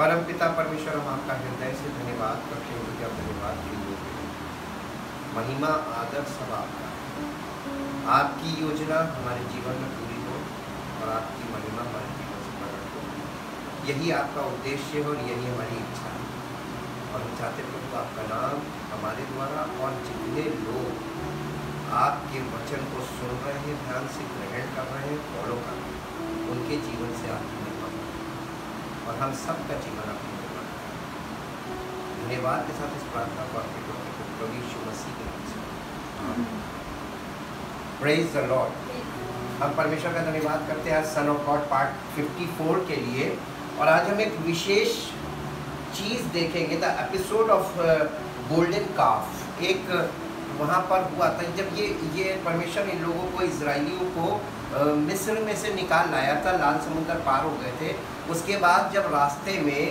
परमपिता परमेश्वर, हम आपका हृदय से धन्यवाद करते हैं, क्या धन्यवाद के लिए महिमा आदर सब आपका। आपकी योजना हमारे जीवन में पूरी हो और आपकी महिमा हमारे जीवन से प्रकट हो, यही आपका उद्देश्य है और यही हमारी इच्छा है। और हम चाहते हैं प्रभु आपका नाम हमारे द्वारा और जितने लोग आपके वचन को सुन रहे हैं, ध्यान से ग्रहण कर रहे हैं, फॉलो कर रहे हैं, उनके जीवन से आपकी महिमा हो और हम सबका जीवन आपकी महिमा करें। धन्यवाद के साथ इस प्रार्थना को आपके प्रभु यीशु मसीह के नाम से, प्रेज द लॉर्ड। हम परमेश्वर का धन्यवाद करते हैं सन ऑफ गॉड पार्ट 54 के लिए। और आज हम एक विशेष चीज़ देखेंगे, द एपिसोड ऑफ गोल्डन काफ। एक वहाँ पर हुआ था जब ये परमेश्वर इन लोगों को, इजराइलियों को मिस्र में से निकाल लाया था, लाल समुद्र पार हो गए थे। उसके बाद जब रास्ते में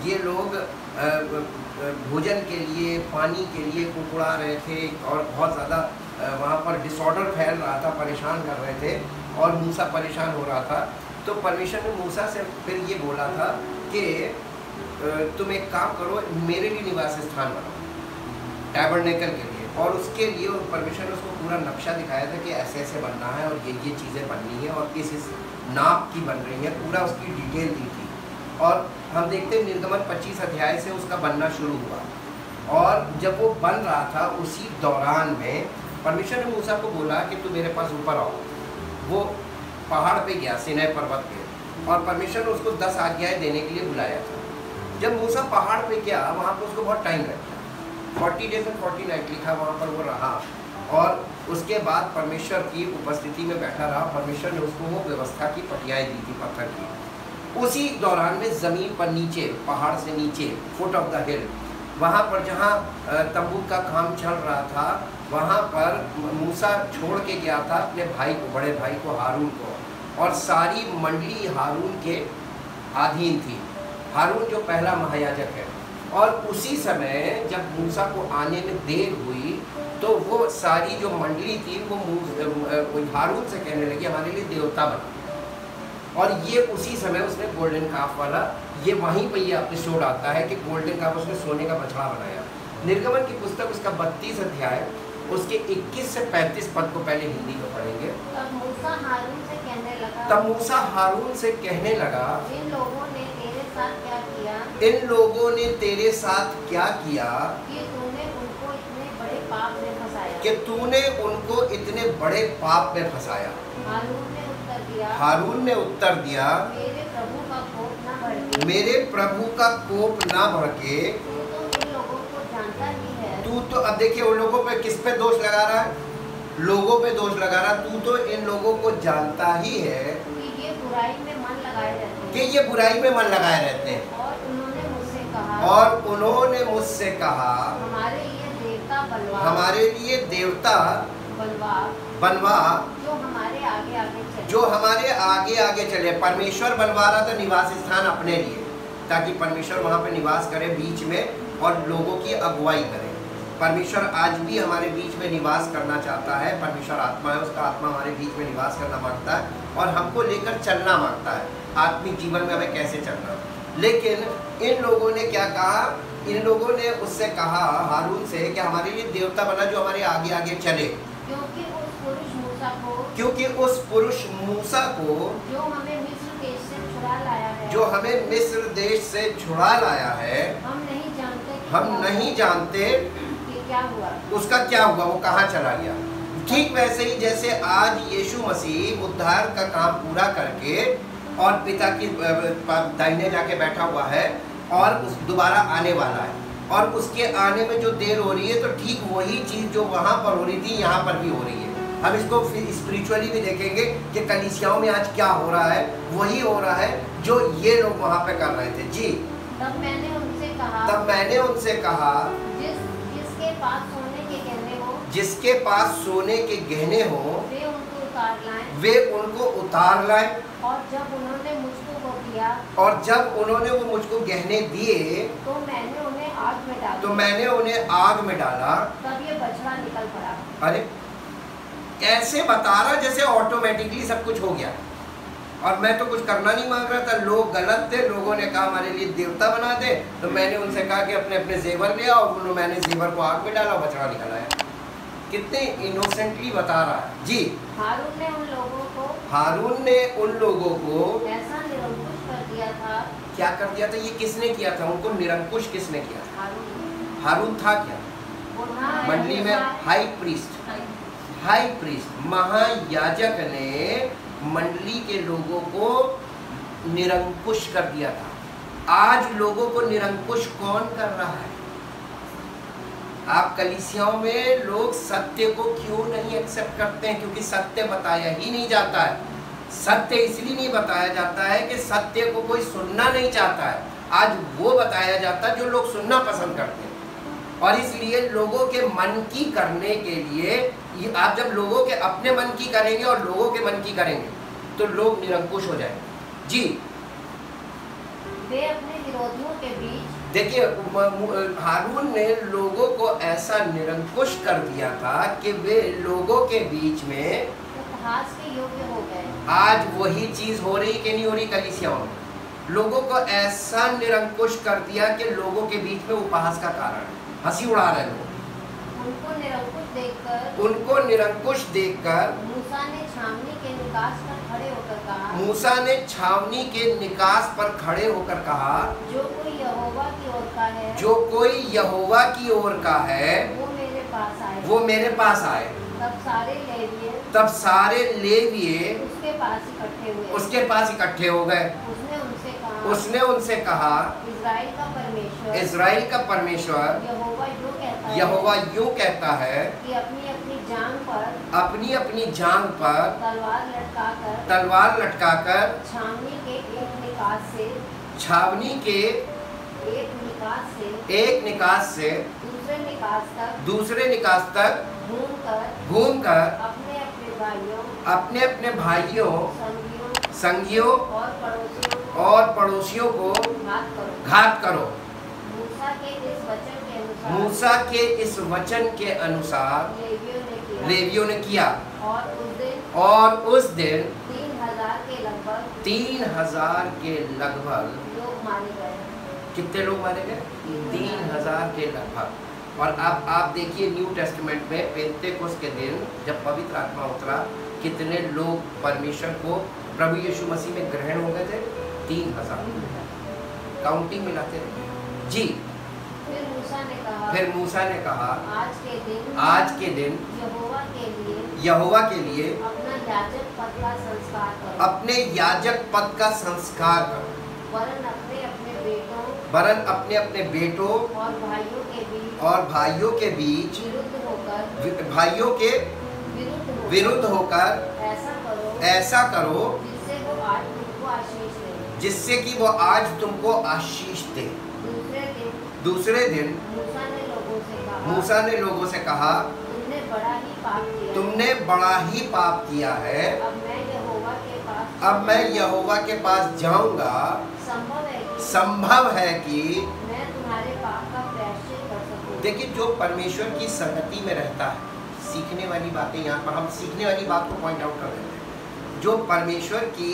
ये लोग भोजन के लिए, पानी के लिए कुड़कुड़ा रहे थे और बहुत ज़्यादा वहाँ पर डिसऑर्डर फैल रहा था, परेशान कर रहे थे और मूसा परेशान हो रहा था। तो परमेश्वर ने मूसा से फिर ये बोला था कि तुम एक काम करो, मेरे लिए निवास स्थान बनाओ टैबरनेकल के लिए। और उसके लिए परमेश्वर ने उसको पूरा नक्शा दिखाया था कि ऐसे ऐसे बनना है और ये चीज़ें बननी है और इस नाप की बन रही है, पूरा उसकी डिटेल दी थी। और हम देखते हैं निर्गमन 25 अध्याय से उसका बनना शुरू हुआ। और जब वो बन रहा था उसी दौरान में परमेश्वर ने मूसा को बोला कि तू मेरे पास ऊपर आओ। वो पहाड़ पे गया, सिनै पर्वत पे, और परमेश्वर ने उसको 10 आज्ञाएं देने के लिए बुलाया था। जब मूसा पहाड़ पे गया, वहाँ पर उसको बहुत टाइम लगता, 40 डेज एंड 40 नाइट लिखा वहाँ पर वो रहा। और उसके बाद परमेश्वर की उपस्थिति में बैठा रहा। परमेश्वर ने उसको वो व्यवस्था की पटियाएँ दी थी पत्थर की। उसी दौरान में ज़मीन पर नीचे, पहाड़ से नीचे, फुट ऑफ द हिल, वहाँ पर जहाँ तंबू का काम चल रहा था, वहाँ पर मूसा छोड़ के गया था अपने भाई को, बड़े भाई को, हारून को। और सारी मंडली हारून के अधीन थी। हारून जो पहला महायाजक है। और उसी समय जब मूसा को आने में देर हुई तो वो सारी जो मंडली थी वो हारून से कहने लगी हमारे लिए देवता बना। और ये उसी समय उसने गोल्डन काफ वाला, ये वहीं पर ये एपिसोड आता है कि गोल्डन काफ उसने सोने का बछड़ा बनाया। निर्गमन की पुस्तक उसका 32 अध्याय उसके 21 से 35 पद को पहले हिंदी में पढ़ेंगे। तब मूसा हारून से कहने लगा, इन लोगों ने तेरे साथ क्या किया, इन लोगों ने तेरे साथ क्या किया कि तूने उनको इतने बड़े पाप में फंसाया, कि तूने उनको इतने बड़े पाप में फंसाया। हारून ने उत्तर दिया, मेरे प्रभु का कोप न भड़के, मेरे प्रभु का कोप ना भड़के, तू तो इन लोगों को जानता ही है। तू तो, अब देखिए उन लोगों पे किस पे दोष लगा रहा है, लोगों पे दोष लगा रहा, तू तो इन लोगों को जानता ही है कि ये बुराई में मन लगाए रहते हैं, कि ये बुराई में मन लगाए रहते हैं। और उन्होंने मुझसे कहा, हमारे लिए देवता बनवा, हमारे लिए देवता बनवा जो हमारे आगे आगे चले, जो हमारे आगे आगे चले। परमेश्वर बनवा रहा था निवास स्थान अपने लिए, ताकि परमेश्वर वहाँ पे निवास करे बीच में और लोगों की अगुवाई करे। परमेश्वर आज भी हमारे बीच में निवास करना चाहता है। परमेश्वर आत्मा है, उसका आत्मा हमारे बीच में निवास करना मांगता है और हमको लेकर चलना मांगता है, आत्मिक जीवन में हमें कैसे चलना। लेकिन इन लोगों ने क्या कहा, इन लोगों ने उससे कहा हारून से कि हमारे लिए देवता बना जो हमारे आगे आगे चले, क्योंकि उस पुरुष मूसा को जो हमें मिस्र देश से छुड़ा लाया है, जो हमें मिस्र देश से छुड़ा लाया है, हम नहीं जानते कि क्या हुआ, उसका क्या हुआ, वो कहाँ चला गया। ठीक वैसे ही जैसे आज यीशु मसीह उद्धार का काम पूरा करके और पिता की दाहिने जाके बैठा हुआ है और उस दोबारा आने वाला है, और उसके आने में जो देर हो रही है, तो ठीक वही चीज़ जो वहाँ पर हो रही थी यहाँ पर भी हो रही है। हम इसको फिर स्पिरिचुअली भी देखेंगे कि कलीसियाओं में आज क्या हो रहा है, वही हो रहा है जो ये लोग वहाँ पे कर रहे थे। जी, तब मैंने उनसे कहा, जिसके पास सोने के गहने हो, वे उनको उतार लाएं। और जब उन्होंने वो मुझको गहने दिए, तो मैंने उन्हें आग में डाला। तब ये बछड़ा निकल पड़ा। अरे कैसे बता रहा, जैसे ऑटोमेटिकली सब कुछ हो गया। और मैं तो कुछ करना नहीं मांग रहा था, लोग गलत थे, लोगों ने कहा हमारे लिए देवता बना दे, तो मैंने उनसे कहा कि अपने अपने जेवर ले आओ, मैंने जेवर को आग में डाला, बछड़ा निकल आया। कितने इनोसेंटली बता रहा है जी। हारून ने उन लोगों को ऐसा निरंकुश कर दिया था। क्या कर दिया था? ये किसने किया था? उनको निरंकुश किसने किया था? हारून था क्या मंडली में? हाई प्रीस्ट महायाजक ने मंडली के लोगों को निरंकुश कर दिया था। आज लोगों को निरंकुश कौन कर रहा है? आप कलीसियाओं में लोग सत्य को क्यों नहीं एक्सेप्ट करते हैं? क्योंकि सत्य बताया ही नहीं जाता है। सत्य इसलिए नहीं बताया जाता है कि सत्य को कोई सुनना नहीं चाहता है। आज वो बताया जाता है जो लोग सुनना पसंद करते हैं, और इसलिए लोगों के मन की करने के लिए आप जब लोगों के अपने मन की करेंगे और लोगों के मन की करेंगे तो लोग निरंकुश हो जाएंगे जी। वे अपने विरोधियों के बीच, देखिए हारून ने लोगों को ऐसा निरंकुश कर दिया था कि वे लोगों के बीच में उपहास के योग्य हो गए। आज वही चीज हो रही कि नहीं हो रही कलीसियाओं में? लोगों को ऐसा निरंकुश कर दिया कि लोगों के बीच में उपहास का कारण, हंसी उड़ा रहे लोग। उनको निरंकुश देखकर मूसा ने छावनी के निकास पर खड़े होकर कहा, मूसा ने छावनी के निकास पर खड़े होकर कहा, जो कोई यहोवा की ओर का है, जो कोई यहोवा की ओर का है, वो मेरे पास आए, वो मेरे पास आए। तब सारे लेविये उसके पास इकट्ठे हुए, उसके पास इकट्ठे हो गए। उसने उनसे कहा, इज़राइल का परमेश्वर यहोवा यूं कहता है कि अपनी अपनी जांघ पर तलवार लटकाकर छावनी के एक निकास से दूसरे निकास तक घूमकर अपने अपने भाइयों, संगियों और पड़ोसियों को घात करो। मूसा के इस वचन के अनुसार लेवियों ने किया, और उस दिन 3000 के लगभग लोग मारे गए। कितने लोग मारे गए? 3000 के लगभग। और अब आप देखिए न्यू टेस्टमेंट में पेंतेकोस्त के दिन जब पवित्र आत्मा उतरा, कितने लोग परमेश्वर को प्रभु यीशु मसीह में ग्रहण हो गए थे? 3000। काउंटिंग मिलाते रहे जी। फिर मूसा ने कहा आज के दिन यहोवा के लिए अपने याजक पद का संस्कार करो, वरन अपने अपने बेटों और भाइयों के बीच भाइयों के विरुद्ध होकर ऐसा करो जिससे कि वो आज तुमको आशीष दे। दूसरे दिन मूसा ने लोगों से कहा, तुमने बड़ा ही पाप किया है। अब मैं यहोवा के पास जाऊंगा। संभव है कि मैं तुम्हारे पाप का प्रायश्चित कर सकूं। देखिए, जो परमेश्वर की संगति में रहता है, सीखने वाली बातें यहाँ पर हम सीखने वाली बात को पॉइंट आउट कर रहे हैं। जो परमेश्वर की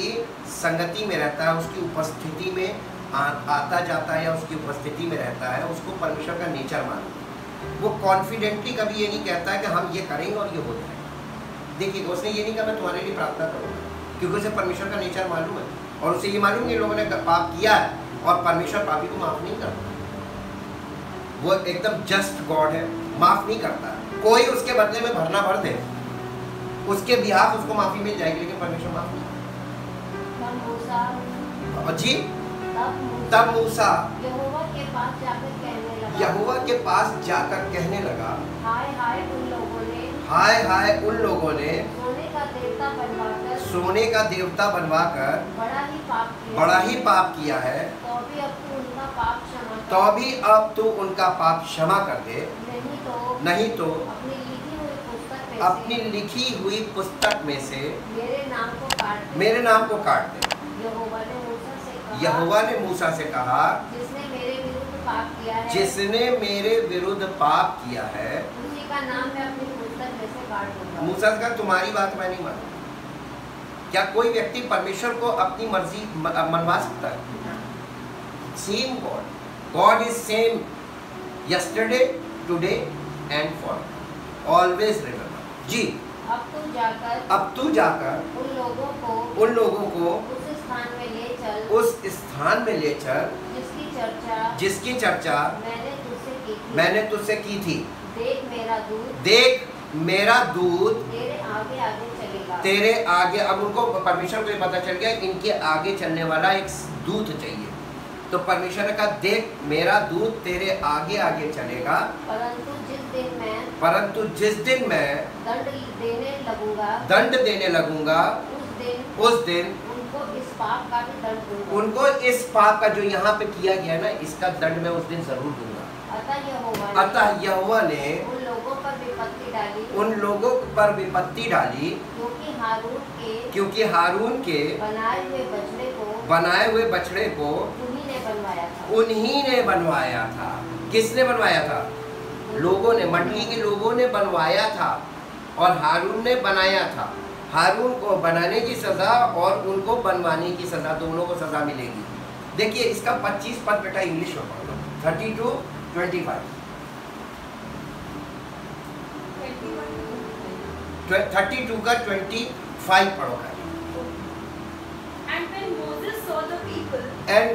संगति में रहता है, उसकी उपस्थिति में आता जाता है या उसकी उपस्थिति में रहता है, उसको परमेश्वर का नेचर मानते हैं। वो कॉन्फिडेंटली कभी ये नहीं कहता है कि हम ये करेंगे और ये हो जाएगा। देखिए, उसने ये नहीं कहा मैं तुम्हारे लिए प्रार्थना करूँगा, क्योंकि उसे परमेश्वर का नेचर मालूम है और उसे ये मालूम कि लोगों ने पाप किया है और परमेश्वर पापी को माफ़ नहीं करता। वो एकदम जस्ट गॉड है, माफ़ नहीं करता। कोई उसके बदले में भरना भर दे, उसके बिहाफ उसको माफ़ी मिल जाएगी, लेकिन परमेश्वर माफ़ नहीं करता। जी, तब मूसा यहोवा के पास जाकर कहने लगा, हाय हाय उन लोगों ने सोने का देवता बनवाकर बड़ा ही पाप किया है, तो भी अब तू उनका पाप क्षमा कर दे, नहीं तो अपनी लिखी हुई पुस्तक में से मेरे नाम को काट दे। यहोवा ने मूसा से कहा, जिसने मेरे विरुद्ध पाप किया है, उसी का नाम मैं अपनी पुस्तक में से काट दूंगा। मूसा का तुम्हारी बात मैं नहीं मानूंगा, क्या कोई व्यक्ति परमेश्वर को अपनी मर्जी मनवा सकता है? Same God, God is same yesterday, today and for always remember. जी, अब तू जाकर उन लोगों को उस स्थान में ले चल जिसकी चर्चा मैंने तुझसे की थी। देख मेरा दूत तेरे आगे। अब उनको परमेश्वर को ये पता चल गया इनके आगे चलने वाला एक दूत चाहिए, तो परमेश्वर ने कहा देख मेरा दूत तेरे आगे आगे चलेगा, परंतु जिस दिन मैं दंड देने लगूंगा उस दिन उनको इस पाप का जो यहाँ पे किया गया ना, इसका दंड मैं उस दिन जरूर दूंगा। अतः यहोवा ने उन लोगों पर विपत्ति डाली क्योंकि हारून के बनाए हुए बछड़े को उन्हीं ने बनवाया था। किसने बनवाया था? लोगों ने, मंडली के लोगों ने बनवाया था और हारून ने बनाया था। हारून को बनाने की सजा और उनको बनवाने की सजा, दोनों को सजा मिलेगी। देखिए इसका 25 पद बेटा इंग्लिश में पढ़ो, 30 to 25। 32 का 25 पढ़ो। And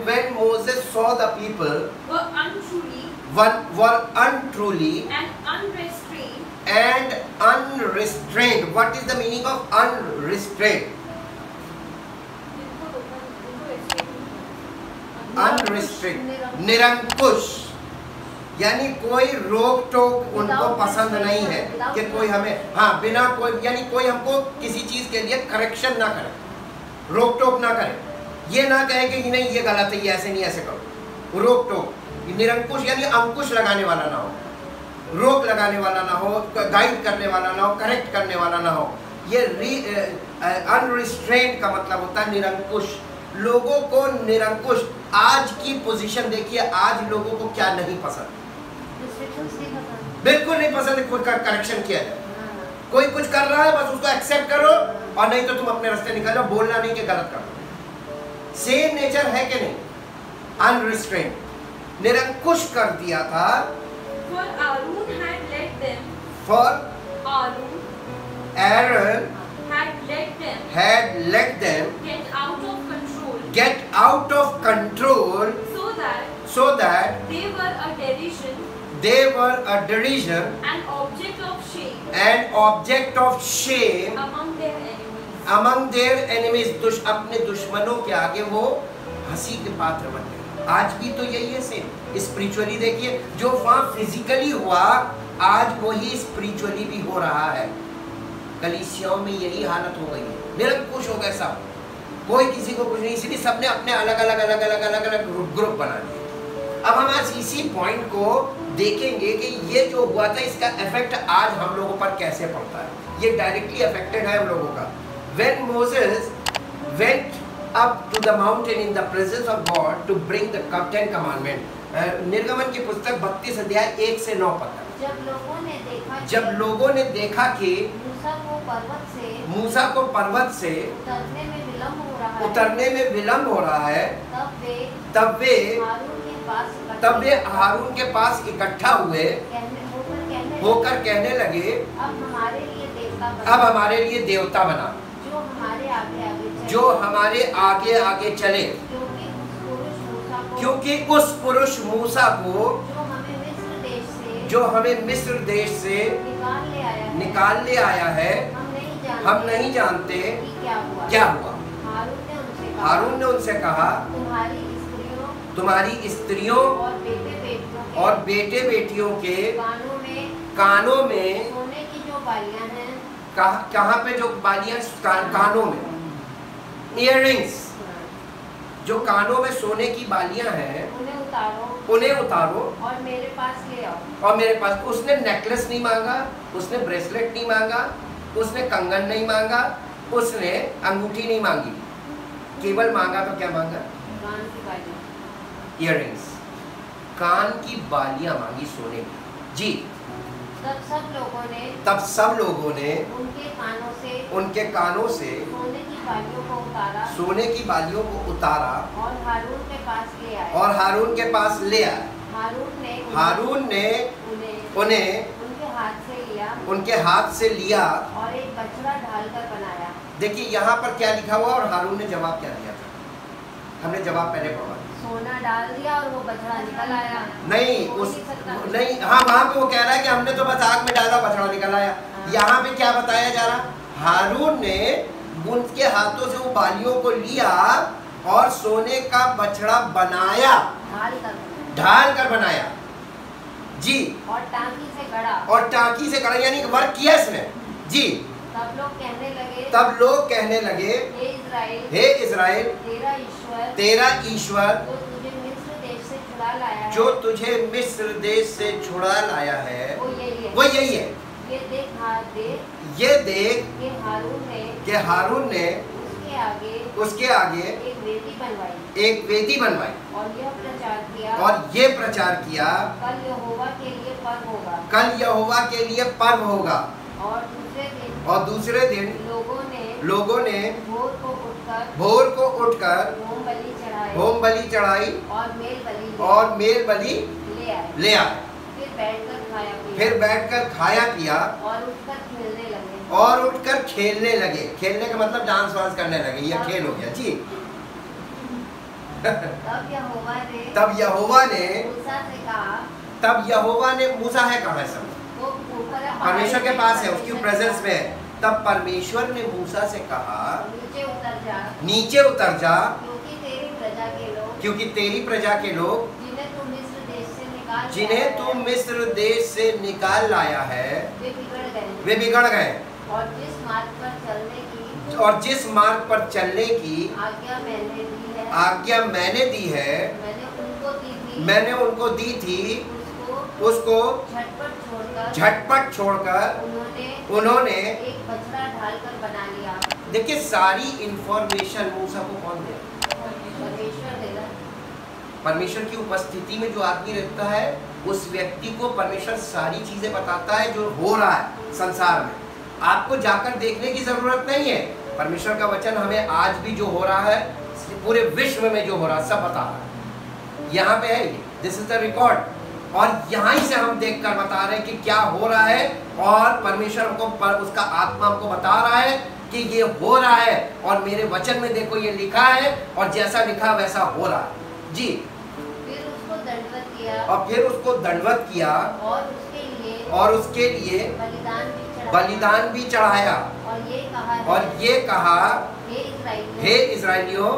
when Moses saw the people were untruly and unrestrained. What is the meaning of unrestrained? Unrestrained, निरंकुश, यानी कोई रोक टोक उनको पसंद नहीं है कि कोई हमें, हाँ, बिना कोई, यानी कोई हमको किसी चीज के लिए करेक्शन ना करे, रोक टोक ना करे, ये ना कहे कि नहीं ये गलत है, ये ऐसे नहीं ऐसे करो। रोक टोक, निरंकुश यानी अंकुश लगाने वाला ना हो, रोक लगाने वाला ना हो, गाइड करने वाला ना हो, करेक्ट करने वाला ना हो। ये अनरिस्ट्रेंड का मतलब होता है निरंकुश, लोगों को निरंकुश। आज की पोजीशन देखिए, आज लोगों को क्या नहीं पसंद, बिल्कुल नहीं पसंद है कोई करेक्शन किया जाए। कोई कुछ कर रहा है बस उसको एक्सेप्ट करो, और नहीं तो तुम अपने रास्ते निकालो, बोलना नहीं कि गलत करो। सेम नेचर है कि नहीं? अनरिस्ट्रेंड, निरंकुश कर दिया था। For Aaron had led them. For Aaron had led them get out of control. Get out of control. So that they were a derision. They were a derision. An object of shame. An object of shame. Among their enemies. Among their enemies. अपने दुश्मनों के आगे वो हंसी के पात्र बन गए। आज भी तो यही है सेम। स्पिरिचुअली देखिए, जो वहाँ फिजिकली हुआ आज वही स्पिरिचुअली भी हो रहा है। कलीसियाओं में यही हालत हो गई है, निरंकुश हो गए सब, कोई किसी को कुछ नहीं, इसलिए सबने अपने अलग अलग ग्रुप बना लिए। अब हम आज इसी पॉइंट को देखेंगे कि ये जो हुआ था इसका इफेक्ट आज हम लोगों पर कैसे पड़ता है। ये डायरेक्टली अफेक्टेड है हम लोगों का। When Moses went up to the mountain in the presence of God to bring the 10 commandment, निर्गमन की पुस्तक 32 अध्याय 1 से 9 पद। जब लोगों ने देखा कि मूसा को पर्वत से उतरने में विलम्ब हो रहा है, तब वे हारून के पास इकट्ठा हुए होकर कहने लगे, अब हमारे लिए देवता बना जो हमारे आगे आगे चले, क्योंकि उस पुरुष मूसा को जो हमें मिस्र देश से निकाल ले आया है, हम नहीं जानते क्या हुआ। हारून ने उनसे कहा, तुम्हारी स्त्रियों और बेटे बेटियों के कानों में सोने की जो बालियां हैं, कहाँ पे जो बालियां कानों में, इयररिंग्स, जो कानों में सोने की बालियां हैं उन्हें उतारो और मेरे पास ले आओ। और मेरे पास, उसने नेकलेस नहीं मांगा, उसने ब्रेसलेट नहीं मांगा, उसने कंगन नहीं मांगा, उसने अंगूठी नहीं मांगी, केवल मांगा तो क्या मांगा? कान की बालियां, इयररिंग्स, कान की बालियां मांगी सोने की। जी, तब सब लोगों ने तब सब लोगों ने उनके कानों से सोने की बालियों को उतारा और हारून के पास ले आए। हारून ने उन्हें उनके हाथ से लिया और एक बछड़ा ढालकर बनाया। देखिए यहाँ पर क्या लिखा हुआ और हारून ने जवाब क्या दिया था? हमने जवाब पहले पढ़ा। सोना डाल दिया और वो बछड़ा निकल आया। नहीं, हाँ वहाँ पे वो कह रहा है कि हमने तो बस आग में डाला बछड़ा निकल आया। यहाँ पे क्या बताया जा रहा? हारून ने उनके हाथों से वो बालियों को लिया और सोने का बछड़ा बनाया, ढाल कर बनाया जी, और टांकी से गड़ा यानी वर्क किया इसने जी। तब लोग कहने लगे हे इज़राइल, तेरा ईश्वर जो तुझे मिस्र देश से छुड़ा लाया है वो यही है। ये देख कि हारून ने उसके आगे एक वेदी बनवाई और ये प्रचार किया कल यहोवा के लिए पर्व होगा। और दूसरे दिन लोगों ने भोर को उठकर होम बलि चढ़ाई और मेल बलि ले आए। फिर बैठकर खाया पिया और उठकर खेलने लगे। खेलने का मतलब डांस वांस करने लगे, यह खेल हो गया जी। तब यहोवा ने मूसा है कहाँ है सब? परमेश्वर के पास है, उसकी प्रेजेंस में है। तब परमेश्वर ने मूसा से कहा नीचे उतर जा क्योंकि तेरी प्रजा के लोग जिन्हें तू मिस्र देश से निकाल लाया है वे बिगड़ गए और जिस मार्ग पर चलने की आज्ञा मैंने दी है मैंने उनको दी थी उसको झटपट छोड़कर उन्होंने एक बछड़ा ढालकर बना लिया। देखिए सारी इंफॉर्मेशन मूसा को कौन दे? परमेश्वर की उपस्थिति में जो आदमी रहता है उस व्यक्ति को परमेश्वर सारी चीजें बताता है जो हो रहा है संसार में। आपको जाकर देखने की जरूरत नहीं है। परमेश्वर का वचन हमें आज भी जो हो रहा है पूरे विश्व में जो हो रहा है सब बता रहा है। यहाँ पे है, दिस इज द रिकॉर्ड। और यहाँ ही से हम देखकर बता रहे हैं कि क्या हो रहा है और परमेश्वर को उसका आत्मा हमको बता रहा है कि ये हो रहा है। और मेरे वचन में देखो ये लिखा है और जैसा लिखा वैसा हो रहा है जी। फिर उसको दंडवत किया और उसके लिए बलिदान भी चढ़ाया और ये कहा हे इज़राइलियों,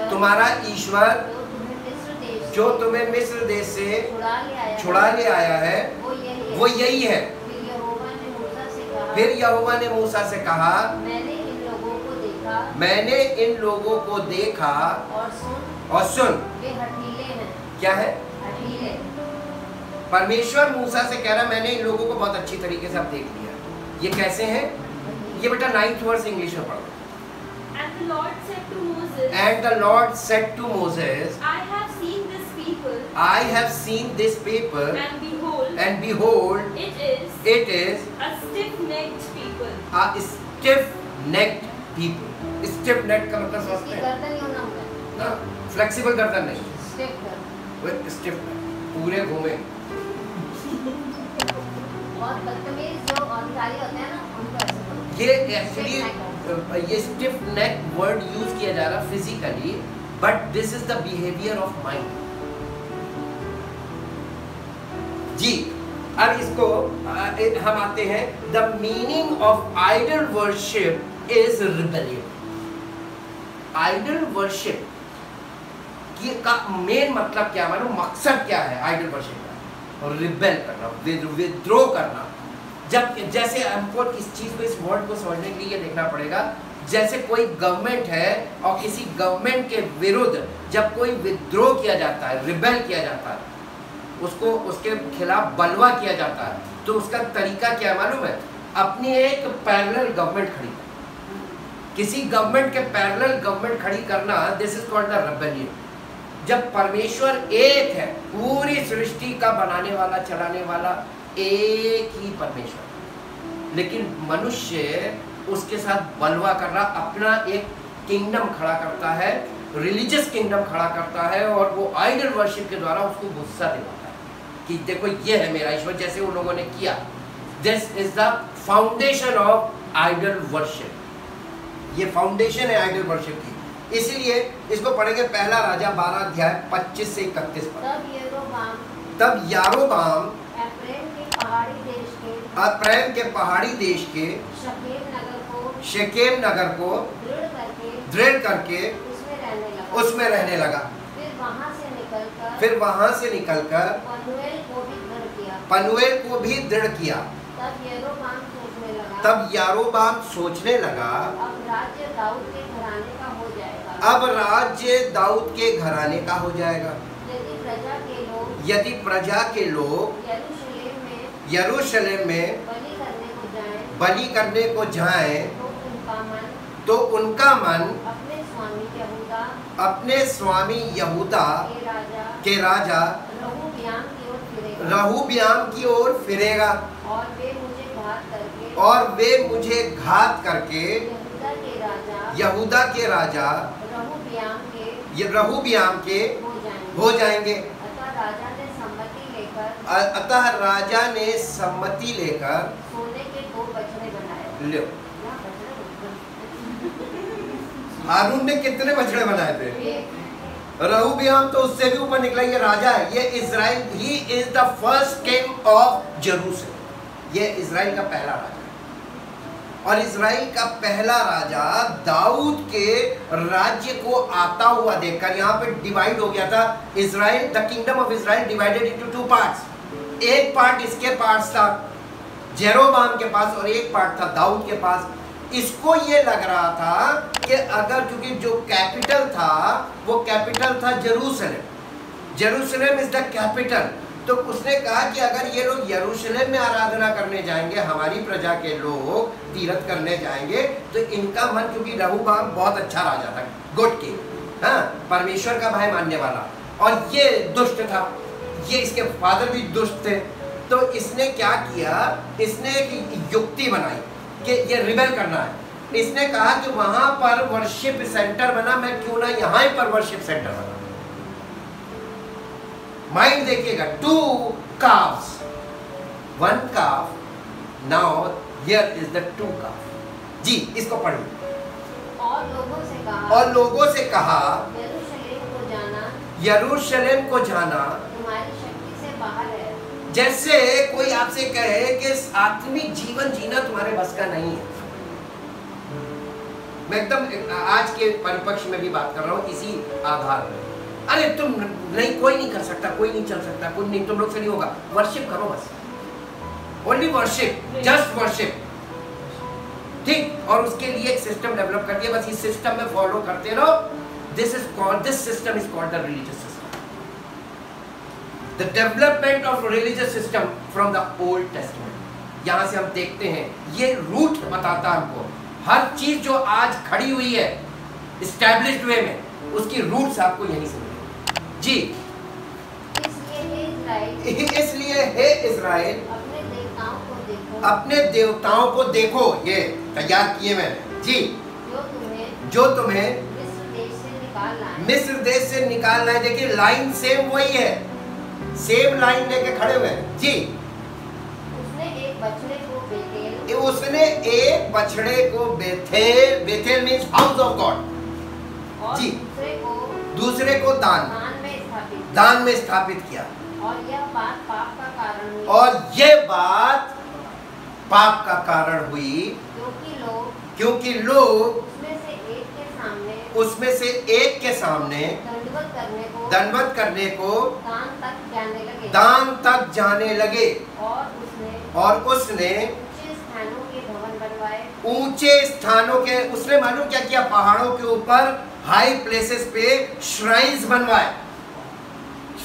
तुम्हारा ईश्वर जो तुम्हें मिस्र देश से छुड़ा ले आया है वो यही है। फिर यहोवा ने मूसा से कहा मैंने इन लोगों को देखा और सुन। क्या है? परमेश्वर मूसा से कह रहा मैंने इन लोगों को बहुत अच्छी तरीके से अब देख लिया। ये कैसे हैं? ये बेटा 9th वर्स इंग्लिश में पढ़ो। And the Lord said to Moses, I have seen this people, and behold, it is a stiff-necked people. Stiff-necked people. Stiff-necked का मतलब समझते हैं? फ्लेक्सिबल गर्दन नहीं, स्टिफ पूरे घूमे। ये एक्चुअली ये स्टिफ नेक वर्ड यूज किया जा रहा physically, but this is the behaviour of mind जी। अब इसको हम आते हैं, the meaning of idol worship is rebellion. Idol worship का मेन मतलब क्या, मालूम मकसद क्या है आइडल वर्शिप का? और रिबेल करना, विद्रोह करना। जब जैसे हमको इस चीज को, इस वर्ड को समझने के लिए ये देखना पड़ेगा, जैसे कोई गवर्नमेंट है और किसी गवर्नमेंट के विरुद्ध जब कोई विद्रोह किया जाता है, रिबेल किया जाता है, उसको उसके खिलाफ बलवा किया जाता है, तो उसका तरीका क्या मालूम है? अपनी एक पैरेलल गवर्नमेंट खड़ी, किसी गवर्नमेंट के पैरेलल गवर्नमेंट खड़ी करना, this is called the rebellion. जब परमेश्वर एक है, पूरी सृष्टि का बनाने वाला, चलाने वाला, एक ही परमेश्वर, लेकिन मनुष्य उसके साथ बलवा कर रहा, अपना एक किंगडम खड़ा करता है, रिलीजियस किंगडम खड़ा करता है, और वो आइडल वर्शिप के द्वारा उसको गुस्सा दिलाता है कि देखो ये है मेरा ईश्वर, जैसे उन लोगों ने किया। This is the foundation of idol worship, ये फाउंडेशन है आइडल वर्शिप की। इसीलिए इसको पढ़ेंगे पहला राजा 12 अध्याय 25 से 31 पर। तब यारोबाम अप्रैम के पहाड़ी देश के शेकेम नगर को दृढ़ करके उसमें रहने लगा। फिर वहां से निकलकर पनूएल को भी दृढ़ किया। तब यारोबाम सोचने लगा अब राज्य दाऊद के घराने का हो जाएगा। यदि प्रजा के लोग यरूशलेम में बलि करने को जाएं, तो उनका मन अपने स्वामी यहूदा के राजा रहूब्याम की ओर फिरेगा, और वे मुझे घात करके यहूदा के राजा रहूब्याम के हो जाएंगे। अतः राजा ने सम्मति लेकर सोने के 2 बछड़े बनाए। हारून ने कितने बछड़े बनाए थे? रहूब्याम तो उससे भी ऊपर निकला, ये राजा है, ये Israel, he is the first king of Jerusalem, ये इजराइल का पहला राजा। और इजराइल का पहला राजा दाऊद के राज्य को आता हुआ देखकर यहाँ पे डिवाइड हो गया था Israel. The kingdom of Israel divided into 2 parts. एक पार्ट इसके पास था जेरोबाम के पास, और एक पार्ट था दाऊद के पास। इसको ये लग रहा था कि अगर, क्योंकि जो कैपिटल था वो कैपिटल था Jerusalem, Jerusalem is the capital, तो उसने कहा कि अगर ये लोग यरूशलेम में आराधना करने जाएंगे, हमारी प्रजा के लोग तीर्थ करने जाएंगे, तो इनका मन, क्योंकि रहूबाम बहुत अच्छा राजा था, गुड किंग, हाँ, परमेश्वर का भय मानने वाला, और ये दुष्ट था, ये इसके फादर भी दुष्ट थे, तो इसने क्या किया, इसने एक युक्ति बनाई कि ये रिबेल करना है। इसने कहा कि वहां पर वर्शिप सेंटर बना, मैं क्यों ना यहाँ पर वर्शिप सेंटर बना। माइंड देखिएगा, 2 calves, 1 calf, now here is the 2 calf। जी, इसको पढ़िए। और लोगों से कहा यरूशलेम को जाना तुम्हारी शक्ति से बाहर है। जैसे कोई आपसे कहे कि आत्मिक जीवन जीना तुम्हारे बस का नहीं है। मैं एकदम आज के परिपक्ष में भी बात कर रहा हूँ इसी आधार पर। अरे तुम नहीं, कोई नहीं कर सकता, कोई नहीं चल सकता, कोई नहीं, तुम लोग से नहीं होगा। वर्शिप करो बस, ओनली वर्शिप, जस्ट वर्शिप, ठीक। और उसके लिए एक सिस्टम डेवलप कर दिया, बस इस सिस्टम में फॉलो करते रहो। This system is called the religious system, the development of religious system from the old testament. यहां से हम देखते हैं, ये रूट बताता हमको हर चीज जो आज खड़ी हुई है एस्टैब्लिश्ड वे में, उसकी रूट्स आपको यहीं से मिलेंगी। जी, इसलिए हे इजराइल अपने देवताओं को देखो, ये तैयार किए मैंने जी, जो तुम्हें मिस्र देश से निकालना है। देखिए लाइन सेम वही है, सेम लाइन लेके खड़े हुए हैं जी। उसने एक बछड़े को Bethel, Bethel means house of God जी, दूसरे को दान में स्थापित किया। और यह बात पाप का कारण हुई, और ये बात पाप का कारण हुई, क्योंकि लोग उसमें से एक के सामने दंडवत करने को दान तक जाने लगे। और उसने ऊंचे स्थानों के, उसने मालूम क्या किया, पहाड़ों के ऊपर हाई प्लेसेस पे श्राइन्स बनवाए।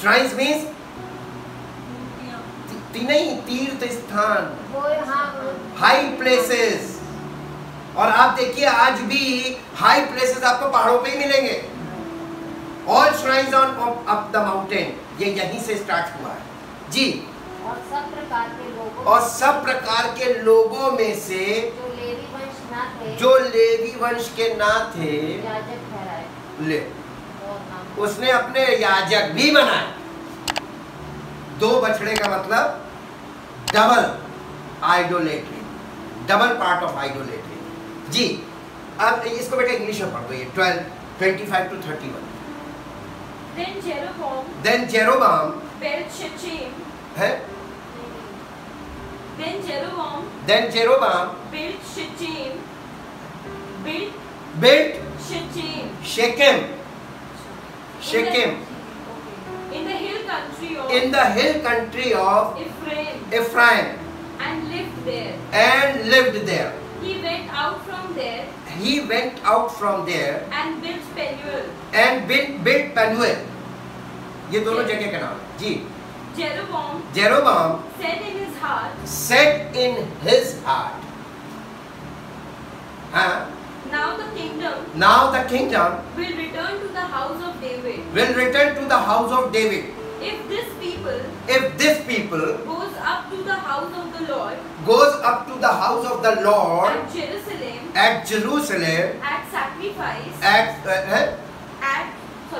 श्राइन्स मीन्स नहीं, तीर्थ स्थान, हाई प्लेसेस। और आप देखिए आज भी हाई प्लेसेस आपको पहाड़ों पे ही मिलेंगे। All shrines on up the mountain, ये यहीं से स्टार्ट हुआ है जी। और सब प्रकार के लोग और सब प्रकार के लोगों में से जो लेवी वंश ना थे, जो लेवी वंश के ना थे, याजक ठहराए। ले बहुत नाम। उसने अपने याजक भी बनाए। 2 बछड़े का मतलब double idolatry, double part of idolatry. जी, अब इसको बेटा इंग्लिश में पढ़ दो, ये 12:25 to 31। Then Jeroboam Then built Shechem. है, Then Jeroboam then Jeroboam built Shechem. Built built Shechem Shechem, Shechem in the hill country of in the hill country of Ephraim Ephraim and lived there. and lived there. He went out from there He went out from there and built Penuel. and built Penuel. ये दोनों जगह का नाम है। जी, Jeroboam Jeroboam said in his heart, said in his heart, हाँ, now the kingdom now the kingdom will return to the house of David. will return to the house of David. If this people If this people goes up to the house of the Lord goes up to the house of the Lord at Jerusalem at Jerusalem at sacrifice to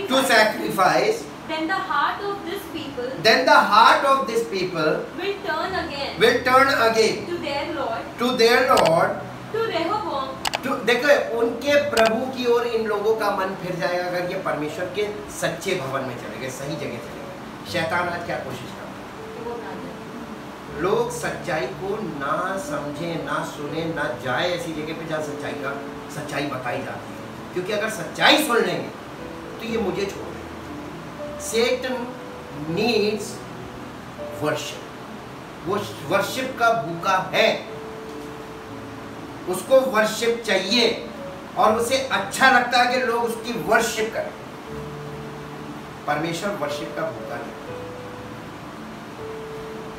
to sacrifice, then the heart of this people then the heart of this people will turn again will turn again to their Lord, to their Lord. to Rehoboam. तो देखो, उनके प्रभु की ओर इन लोगों का मन फिर जाएगा अगर ये परमेश्वर के सच्चे भवन में चले गए, सही जगह चले गए। शैतान आज क्या कोशिश कर रहा वो ना जाए। है? लोग सच्चाई को ना समझे, ना सुने, ना जाए ऐसी जगह पे जहाँ सच्चाई बताई जाती है। क्योंकि अगर सच्चाई सुन लेंगे तो ये मुझे छोड़ देंगे। Satan needs worship, वो वर्शिप का भूखा है, उसको वर्शिप चाहिए और उसे अच्छा लगता है कि लोग उसकी वर्शिप करें। परमेश्वर वर्शिप का भूखा नहीं।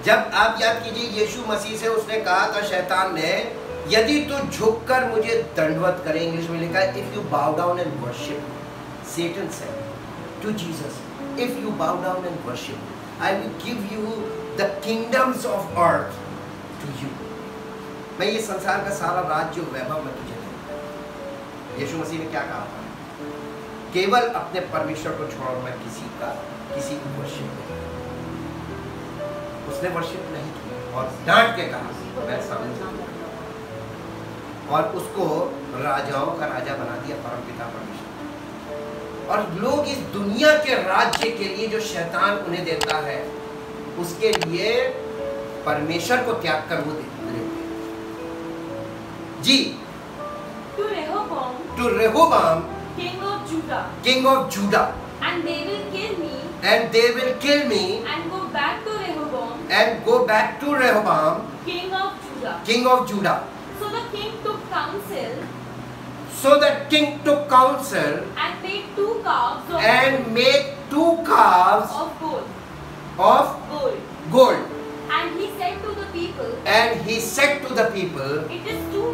जब आप याद कीजिए, यीशु मसीह से उसने कहा था शैतान ने, यदि तू झुककर मुझे दंडवत करे, इंग्लिश में लिखा है इफ यू बाउ down and worship, Satan said to Jesus, if you bow down and worship, I will give you the kingdoms of earth to you. मैं ये संसार का सारा राज्य वैभव में तुझे दूंगा। यीशु मसीह ने क्या कहा था? केवल अपने परमेश्वर को छोड़ो, मैं किसी की वर्शिप नहीं। उसने वर्शिप नहीं की और डांट के कहा मैं सामने, और उसको राजाओं का राजा बना दिया, परमपिता परमेश्वर। और लोग इस दुनिया के राज्य के लिए जो शैतान उन्हें देता है, उसके लिए परमेश्वर को त्याग कर वो देते जी। To Rehoboam, king of Judah, and they will kill me, and and go back to Rehoboam, king of Judah. So the king took counsel, and made 2 calves of of gold. And he said to the people, it is too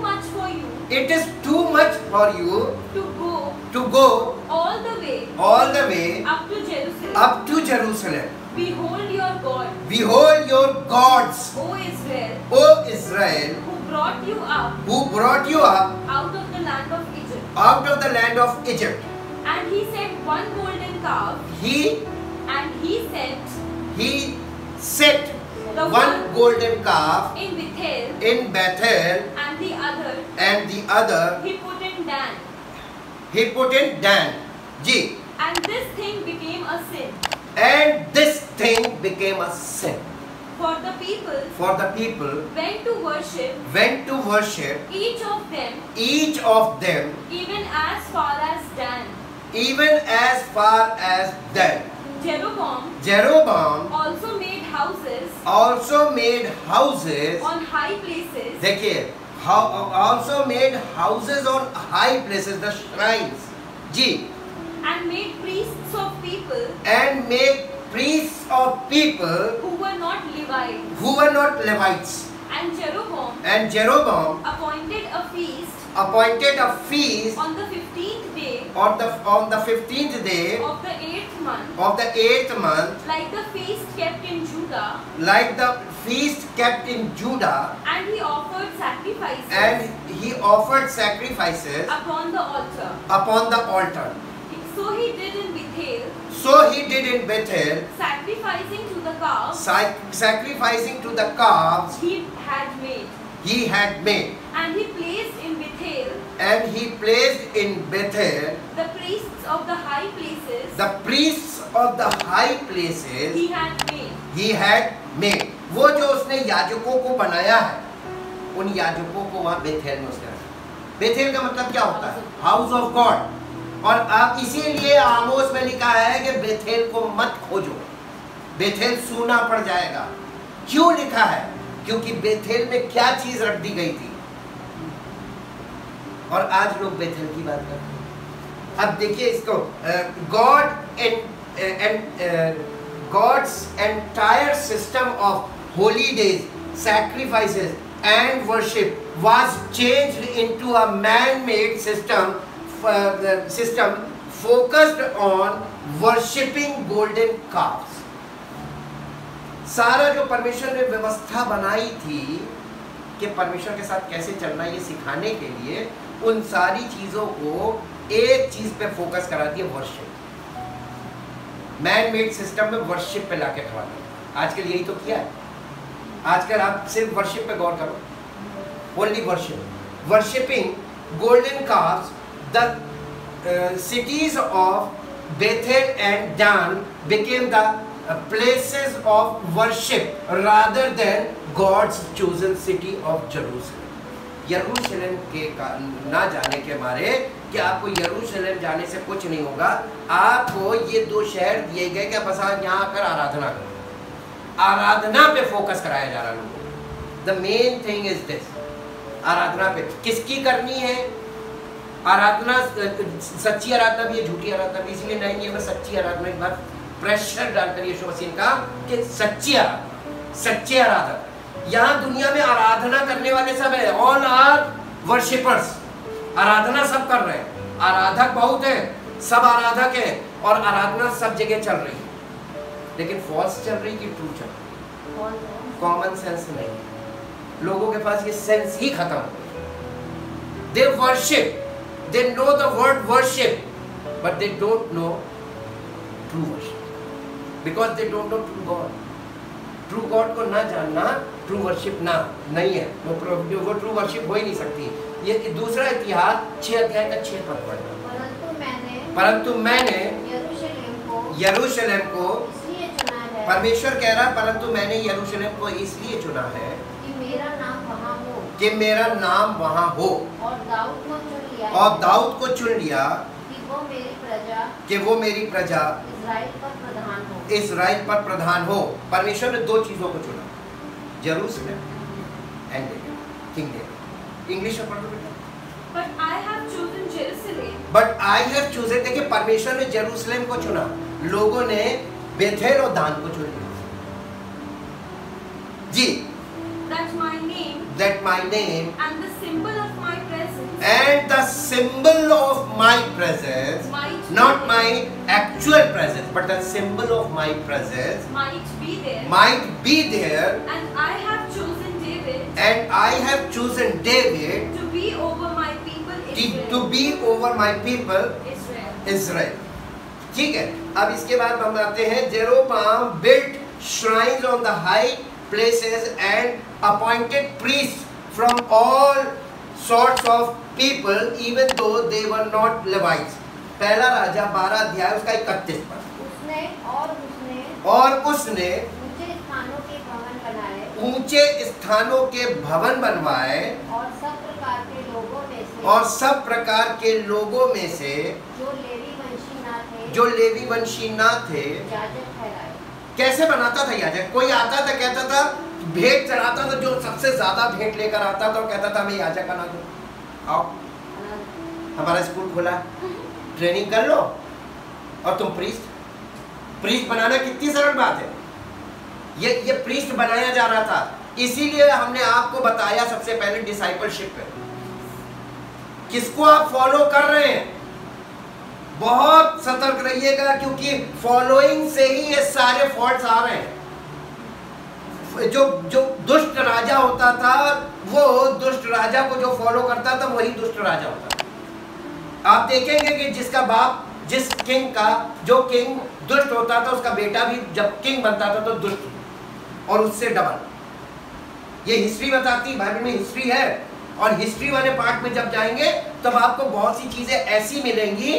much for you to go all the way up to Jerusalem. Behold your gods, O Israel, who brought you up out of the land of Egypt. of the land of Egypt. And he set 1 golden calf, and he set the one golden calf in Bethel, and the other he put in Dan. Ji, And this thing became a sin. and this thing became a sin. For the people went to worship each of them even as far as Dan. Jeroboam also made houses on high places, देखिए, also made houses on high places, the shrines ji, and made priests of people who were not Levites. And Jeroboam appointed a feast on on the 15th day on the 15th day of the 8th month, of the 8th month, like the feast kept in Judah, like the feast kept in Judah, and he offered sacrifices and he offered sacrifices upon the altar. upon the altar. So he did in Bethel, So he did in Bethel, sacrificing to the calves sacrificing to the calves he had made. he had made. And he placed in Bethel And he placed in Bethel the priests of the high places the priests of the high places he had made. he had made. वो जो उसने याजकों को बनाया है, उन याजकों को वहाँ बेथेल में उसने रखा। बेथेल का मतलब क्या होता है? House of God. और आप इसीलिए आमोस में लिखा है कि बेथेल को मत खोजो, बेथेल सूना पड़ जाएगा। क्यों लिखा है? क्योंकि बेथेल में क्या चीज रख दी गई थी, और आज लोग बेथेल की बात करते हैं। अब देखिए इसको, God's entire system of holy days, sacrifices and worship was changed into a man-made system focused on worshipping golden calves. सारा जो परमेश्वर ने व्यवस्था बनाई थी कि परमेश्वर के साथ कैसे चलना, ये सिखाने के लिए उन सारी चीजों को एक चीज पे फोकस करा दिया, वर्शिप। मैन मेड सिस्टम में वर्शिप पे लाके खड़ा दिया। आजकल यही तो किया है। आजकल आप सिर्फ वर्शिप पे गौर करो, only worship, worshipping golden calves. The cities of Bethel and Dan became the places of worship rather than God's chosen city of Jerusalem. यरूशलेम के ना जाने के मारे कि आपको यरूशलेम जाने से कुछ नहीं होगा, आपको ये दो शहर दिए गए कि बस आप यहाँ आकर आराधना करो। आराधना पे फोकस कराया जा रहा है लोगों को। The main thing is this, आराधना पे किसकी करनी है? आराधना, सच्ची आराधना भी है, झूठी आराधना भी, इसलिए नहीं है मैं सच्ची आराधना एक बार प्रेशर डालकर यीशु मसीह का कि सच्ची आराधना, सच्चे आराधक। यहाँ दुनिया में आराधना करने वाले सब है, ऑल आर वर्शिपर्स, आराधना सब कर रहे हैं, आराधक बहुत है, सब आराधक है, और आराधना सब जगह चल रही है, लेकिन फॉल्स चल रही कि ट्रू चल रही? कॉमन सेंस नहीं, लोगों के पास ये सेंस ही खत्म हो गई। They worship, they know the word worship, but they don't know true worship, because they don't know true God. True God को ना जानना true worship ना नहीं है, वो true worship हो ही नहीं सकती। ये दूसरा इतिहास 6 अध्याय का 6 पद पढ़ना। परंतु मैंने यरूशलेम को इसलिए चुना है, परमेश्वर कह रहा, परंतु मैंने यरूशलेम को इसलिए चुना है कि मेरा नाम वहाँ हो, कि मेरा नाम वहाँ हो, और दाऊद को चुन लिया, और दाऊद को चुन लिया कि वो मेरी प्रजा इजराइल पर प्रधान हो। इजराइल पर प्रधान हो। परमेश्वर ने दो चीजों को चुना, यरूशलेम एंड किंग डेविड। इंग्लिश में पढ़ो बेटा। But I have chosen Jerusalem. But I have chosen, देखिए परमेश्वर ने यरूशलेम को चुना, लोगों ने बेथेल और दान को चुन लिया। जी, that my name and the symbol of my presence and the symbol of my presence, might not my actual presence, but the symbol of my presence might be there. might be there, And I have chosen David and I have chosen David to be over my people Israel. to be over my people Israel. ठीक है, अब इसके बाद हम आते हैं, जेरोबाम built shrines on the high places and appointed priests from all sorts of people, even though they were not Levites. पहला राजा 12 अध्याय उसका 31 पद। और उसने ऊंचे स्थानों के भवन बनवाए, और सब प्रकार के लोगों में से जो लेवी वंशी ना थे याजक ठहराए। कैसे बनाता था याजक? कोई आता था, कहता था भेंट चढ़ाता था, जो सबसे ज्यादा भेंट लेकर आता था, कहता था मैं याजक बना दूं, आओ हमारा स्कूल खुला, ट्रेनिंग कर लो और तुम प्रीस्ट बनाना कितनी सरल बात है। ये प्रीस्ट बनाया जा रहा था, इसीलिए हमने आपको बताया सबसे पहले डिसाइपलशिप पे, किसको आप फॉलो कर रहे हैं, बहुत सतर्क रहिएगा, क्योंकि फॉलोइंग से ही ये सारे फॉल्ट्स आ रहे हैं। जो जो दुष्ट राजा होता था, वो दुष्ट राजा को जो फॉलो करता था वही दुष्ट राजा होता था। आप देखेंगे कि जिसका बाप, जिस किंग का, जो किंग दुष्ट होता था उसका बेटा भी जब किंग बनता था तो दुष्ट, और उससे डबल। ये हिस्ट्री बताती, बाइबल में हिस्ट्री है। और हिस्ट्री वाले पार्ट में जब जाएंगे तब आपको बहुत सी चीजें ऐसी मिलेंगी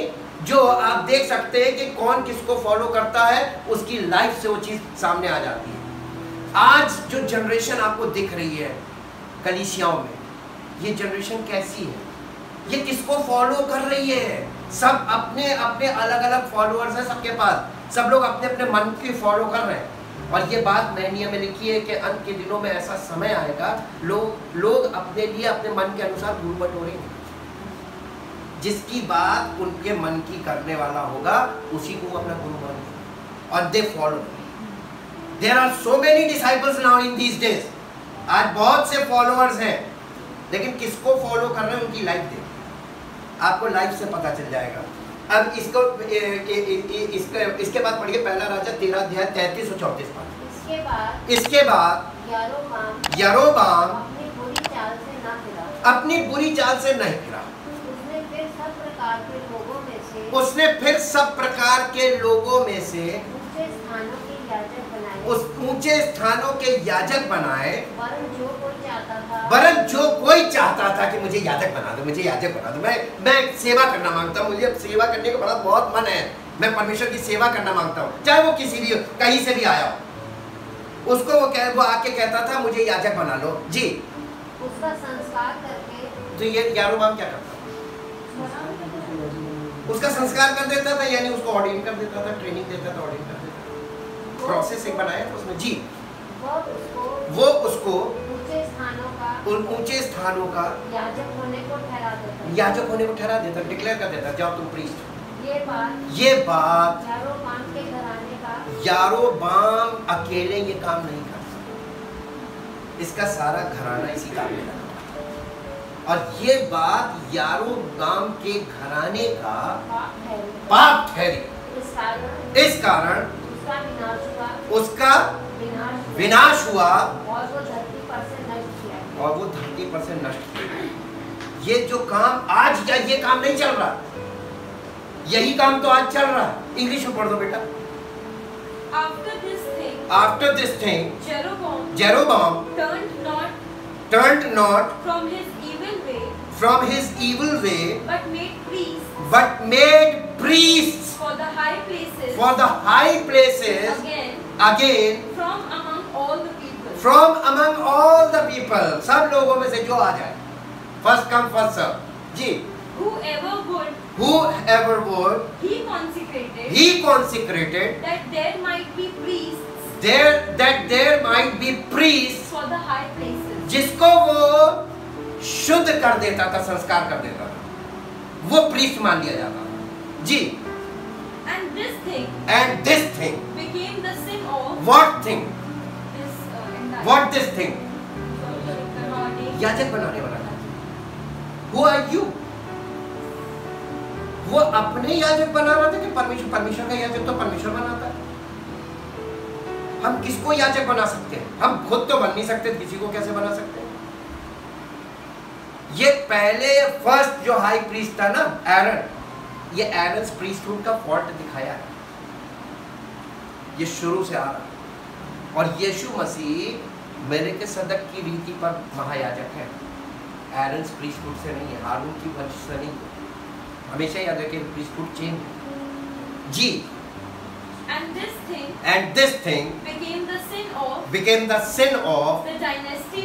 जो आप देख सकते हैं कि कौन किसको फॉलो करता है, उसकी लाइफ से वो चीज सामने आ जाती है। आज जो जनरेशन आपको दिख रही है कलीसियाओं में, ये जनरेशन कैसी है? ये किसको फॉलो कर रही है? सब अपने अपने अलग अलग फॉलोअर्स हैं सबके पास, सब लोग अपने अपने मन की फॉलो कर रहे हैं। और ये बात नहमीया में लिखी है कि अंत के दिनों में ऐसा समय आएगा, लोग अपने लिए अपने मन के अनुसार गुरु बटोरेंगे। जिसकी बात उनके मन की करने वाला होगा उसी को अपना गुरु मानेंगे और they follow. There are so many disciples now in these days. आज बहुत से फॉलोअर्स हैं, लेकिन किसको फॉलो कर रहे हैं उनकी लाइफ देखिए, आपको लाइफ से पता चल जाएगा। अब इसको इसके बाद पढ़िए पहला राजा 13 अध्याय 33 और 34 पाठ। इसके बाद यरोबाम अपनी बुरी चाल से न फिरा। अपनी बुरी चाल से नहीं फिरा। उसने फिर सब प्रकार के लोगों में से उसने फिर सब प्रकार के लोगों में से ऊंचे स्थानों के याजक बनाए। उस ऊंचे स्थानों के याजक बनाए। वरन जो कोई चाहता था कि मुझे याजक बना दो, मुझे याजक बना दो, मैं सेवा करना मांगता हूँ, मुझे सेवा करने का बड़ा बहुत मन है, मैं परमेश्वर की सेवा करना मांगता हूँ, चाहे वो किसी भी कहीं से भी आया हो, उसको वो आके कहता था मुझे याजक बना लो जी। उसका संस्कार करके, तो ये यारोबाम क्या करता था? उसका संस्कार कर देता था, यानी उसको ऑर्डिन कर देता था, ट्रेनिंग देता था, ऑर्डिन कर देता था, प्रोसेस एक बनाया था उसमें जी। वो उसको ऊंचे स्थानों का याजक होने को ठहरा देता, याजक होने को ठहरा देता, डिक्लेयर कर देता, जाओ तुम प्रीस्ट। ये बात यारोबाम के घराने का, यारोबाम अकेले ये काम नहीं कर सकता, इसका सारा घराना इसी काम में लगा। और ये बात यारोबाम के घराने का पाप ठहरी। इस कारण उसका विनाश हुआ और वो धरती पर से नष्ट किया। ये जो काम आज या ये काम नहीं चल रहा, यही काम तो आज चल रहा है। इंग्लिश में पढ़ दो बेटा। After this thing, Jeroboam turned not from his evil way, but made priests for the high places again from among all the people. From among all the people, सब लोगों में से जो आ जाए, first come first serve ji. Whoever would he consecrated that there might be priests there might be priests for the high places. जिसको वो शुद्ध कर देता था, संस्कार कर देता था, वो प्रीस्ट मान लिया जाता था जी। And this thing became the sin of what thing? What this thing? The याजक बनाने वाला था। Who are you? वो अपने याजक बना रहा था कि परमेश्वर का याजक तो परमेश्वर बनाता है। हम किसको याजक बना सकते हैं? हम खुद तो बन नहीं सकते, किसी को कैसे बना सकते हैं? ये पहले फर्स्ट जो हाई प्रीस्ट था ना, एरन, ये एरन्स प्रीस्टहुड का फॉल्ट दिखाया है, ये शुरू से आ रहा। और यीशु मसीह मेलिकिसदक की रीति पर महायाजक है, एरन्स प्रीस्टहुड से नहीं है, हारून की वंश से नहीं है। हमेशा याद रखें, प्रीस्टहुड चेंज जी। And this thing became the sin of the dynasty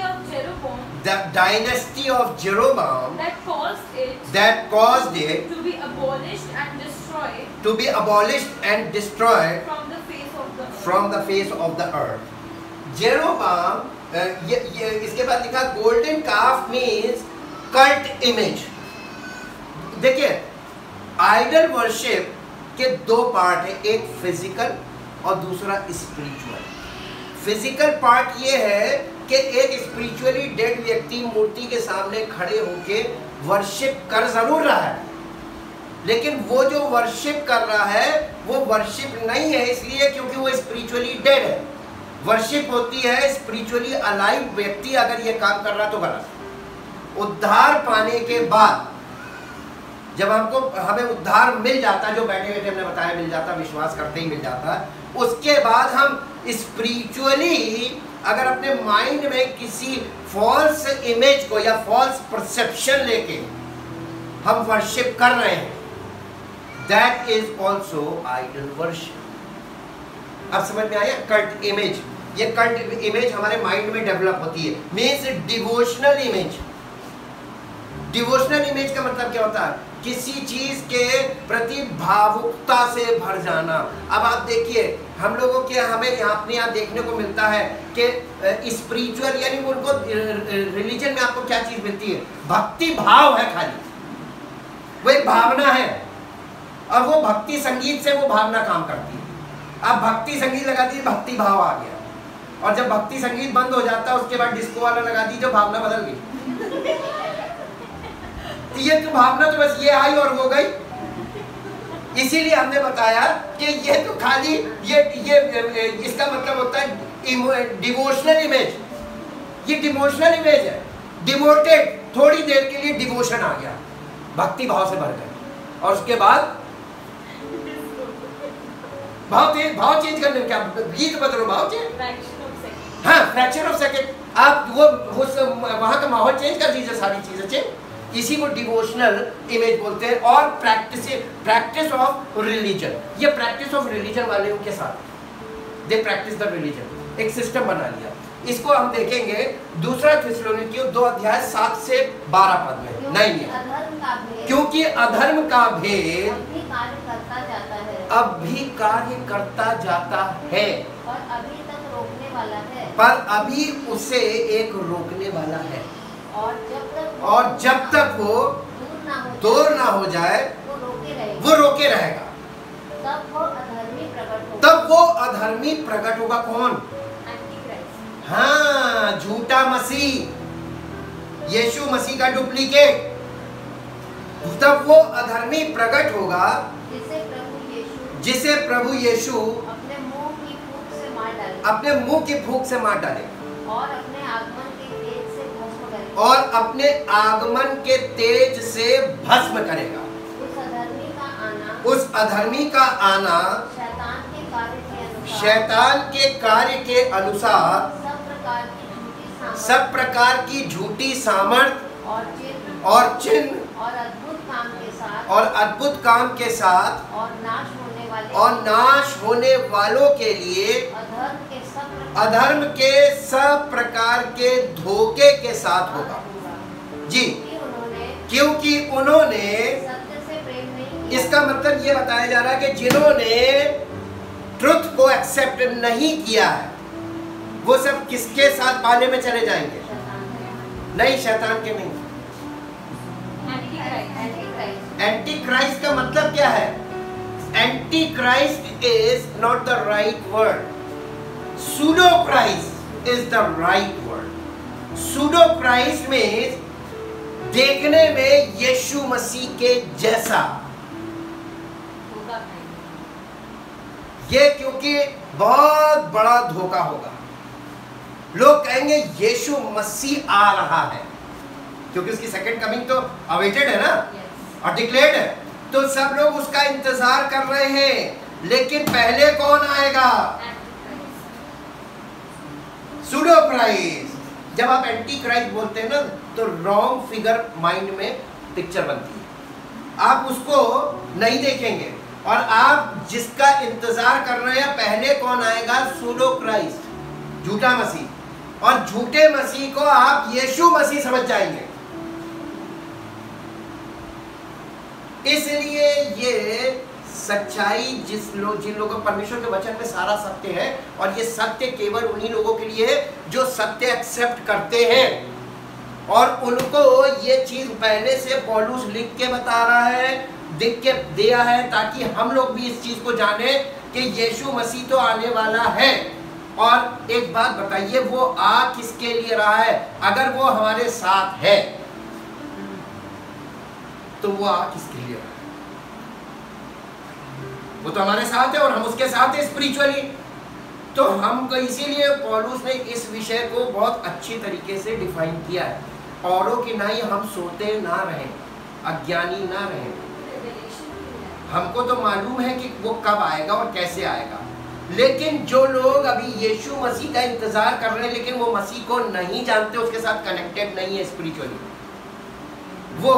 of Jeroboam that caused it to be abolished and destroyed from the face of the earth. Jeroboam, इसके बाद लिखा golden calf means cult image। देखिए, idol worship के दो part है, एक physical और दूसरा स्पिरिचुअल। फिजिकल पार्ट ये है कि एक स्पिरिचुअली डेड व्यक्ति मूर्ति के सामने खड़े होके वर्शिप कर जरूर रहा है, लेकिन वो जो वर्शिप कर रहा है वो वर्शिप नहीं है, इसलिए क्योंकि वो स्पिरिचुअली डेड है। वर्शिप होती है स्पिरिचुअली अलाइव व्यक्ति अगर ये काम कर रहा तो गलत। उद्धार पाने के बाद जब हमें उद्धार मिल जाता, जो बैठे बैठे हमने बताया मिल जाता, विश्वास करते ही मिल जाता, उसके बाद हम स्पिरिचुअली अगर अपने माइंड में किसी फॉल्स इमेज को या फॉल्स परसेप्शन लेके हम वर्शिप कर रहे हैं, that is also idol worship. अब समझ में आया? कल्ट इमेज, ये कल्ट इमेज हमारे माइंड में डेवलप होती है, means devotional image. Devotional image का मतलब क्या होता है? किसी चीज के प्रति भावुकता से भर जाना। अब आप देखिए हम लोगों के हमें अपने यहाँ देखने को मिलता है कि स्पिरिचुअल यानी उनको रिलीजन में आपको क्या चीज मिलती है? भक्ति भाव है, खाली वो एक भावना है, और वो भक्ति संगीत से वो भावना काम करती है। अब भक्ति संगीत लगा दी, भक्ति भाव आ गया, और जब भक्ति संगीत बंद हो जाता है उसके बाद डिस्को वाला लगा दी, जो भावना बदल गई। ये तो भावना तो बस ये आई और हो गई। इसीलिए हमने बताया कि ये तो खाली ये इसका मतलब होता है डिवोशनल इमेज। ये डिवोशनल इमेज है, डिवोटेड, थोड़ी देर के लिए डिवोशन आ गया, भक्ति भाव से भर गए, और उसके बाद भाव चेंज करने में क्या, गीत बदलो, भाव चेंज, हाँ फ्रैक्शन ऑफ सेकंड, आप वो वहां का माहौल चेंज कर दीजिए, सारी चीजें चेंज। इसी को डिवोशनल इमेज बोलते हैं। और प्रैक्टिस ऑफ रिलीजन, ये प्रैक्टिस ऑफ रिलीजन वाले के साथ दे प्रैक्टिस द रिलीजन, एक सिस्टम बना लिया। इसको हम देखेंगे दूसरा थिस्सलुनीकियों 2 अध्याय 7 से 12 पद में। नहीं, क्योंकि अधर्म का भेद अब भी कार्य करता जाता है, पर अभी उसे एक रोकने वाला है, और जब तक वो दूर ना हो जाए वो रोके रहेगा। तब वो अधर्मी प्रकट होगा। कौन? हाँ, झूठा मसीह, यीशु मसीह का डुप्लीकेट। तब वो अधर्मी प्रकट होगा जिसे प्रभु यीशु अपने मुंह की फूंक से मार डाले, और अपने आगमन के तेज से भस्म करेगा। उस अधर्मी का आना शैतान के कार्य के अनुसार सब प्रकार की झूठी सामर्थ और चिन्ह और अद्भुत काम के साथ और नाश होने वालों के लिए अधर्म के सब प्रकार के धोखे के साथ होगा। जी, क्योंकि उन्होंने, इसका मतलब ये बताया जा रहा है कि जिन्होंने ट्रुथ को एक्सेप्ट नहीं किया है वो सब किसके साथ पाले में चले जाएंगे? नहीं, शैतान के नहीं। एंटी क्राइस्ट का मतलब क्या है? Anti Christ is not the right word, pseudo Christ is the right word. Pseudo Christ में देखने में यीशु मसीह के जैसा, ये क्योंकि बहुत बड़ा धोखा होगा। लोग कहेंगे यीशु मसीह आ रहा है, क्योंकि उसकी सेकंड कमिंग तो अवेटेड है ना, और डिक्लेयर्ड है, तो सब लोग उसका इंतजार कर रहे हैं। लेकिन पहले कौन आएगा? Pseudo Christ. जब आप एंटी क्राइस्ट बोलते हैं ना, तो रॉन्ग फिगर माइंड में पिक्चर बनती है, आप उसको नहीं देखेंगे, और आप जिसका इंतजार कर रहे हैं पहले कौन आएगा? सूडो क्राइस्ट, झूठा मसीह। और झूठे मसीह को आप यीशु मसीह समझ जाएंगे। इसलिए ये सच्चाई जिन लोगों परमेश्वर के वचन में सारा सत्य है, और ये सत्य केवल उन्हीं लोगों के लिए है जो सत्य एक्सेप्ट करते हैं, और उनको ये चीज पहले से पौलुस लिख के बता रहा है, दिख के दिया है, ताकि हम लोग भी इस चीज को जाने कि यीशु मसीह तो आने वाला है। और एक बात बताइए, वो आ किसके लिए रहा है? अगर वो हमारे साथ है तो वो आ किसके लिए रहा है? वो तो हमारे साथ है और हम उसके साथ है स्पिरिचुअली। तो हमको इसीलिए पौलुस ने इस विषय को बहुत अच्छी तरीके से डिफाइन किया है। औरों की नहीं हम सोते ना रहें, अज्ञानी ना रहें। हमको तो मालूम है कि वो कब आएगा और कैसे आएगा, लेकिन जो लोग अभी यीशु मसीह का इंतजार कर रहे हैं लेकिन वो मसीह को नहीं जानते, उसके साथ कनेक्टेड नहीं है स्पिरिचुअली, वो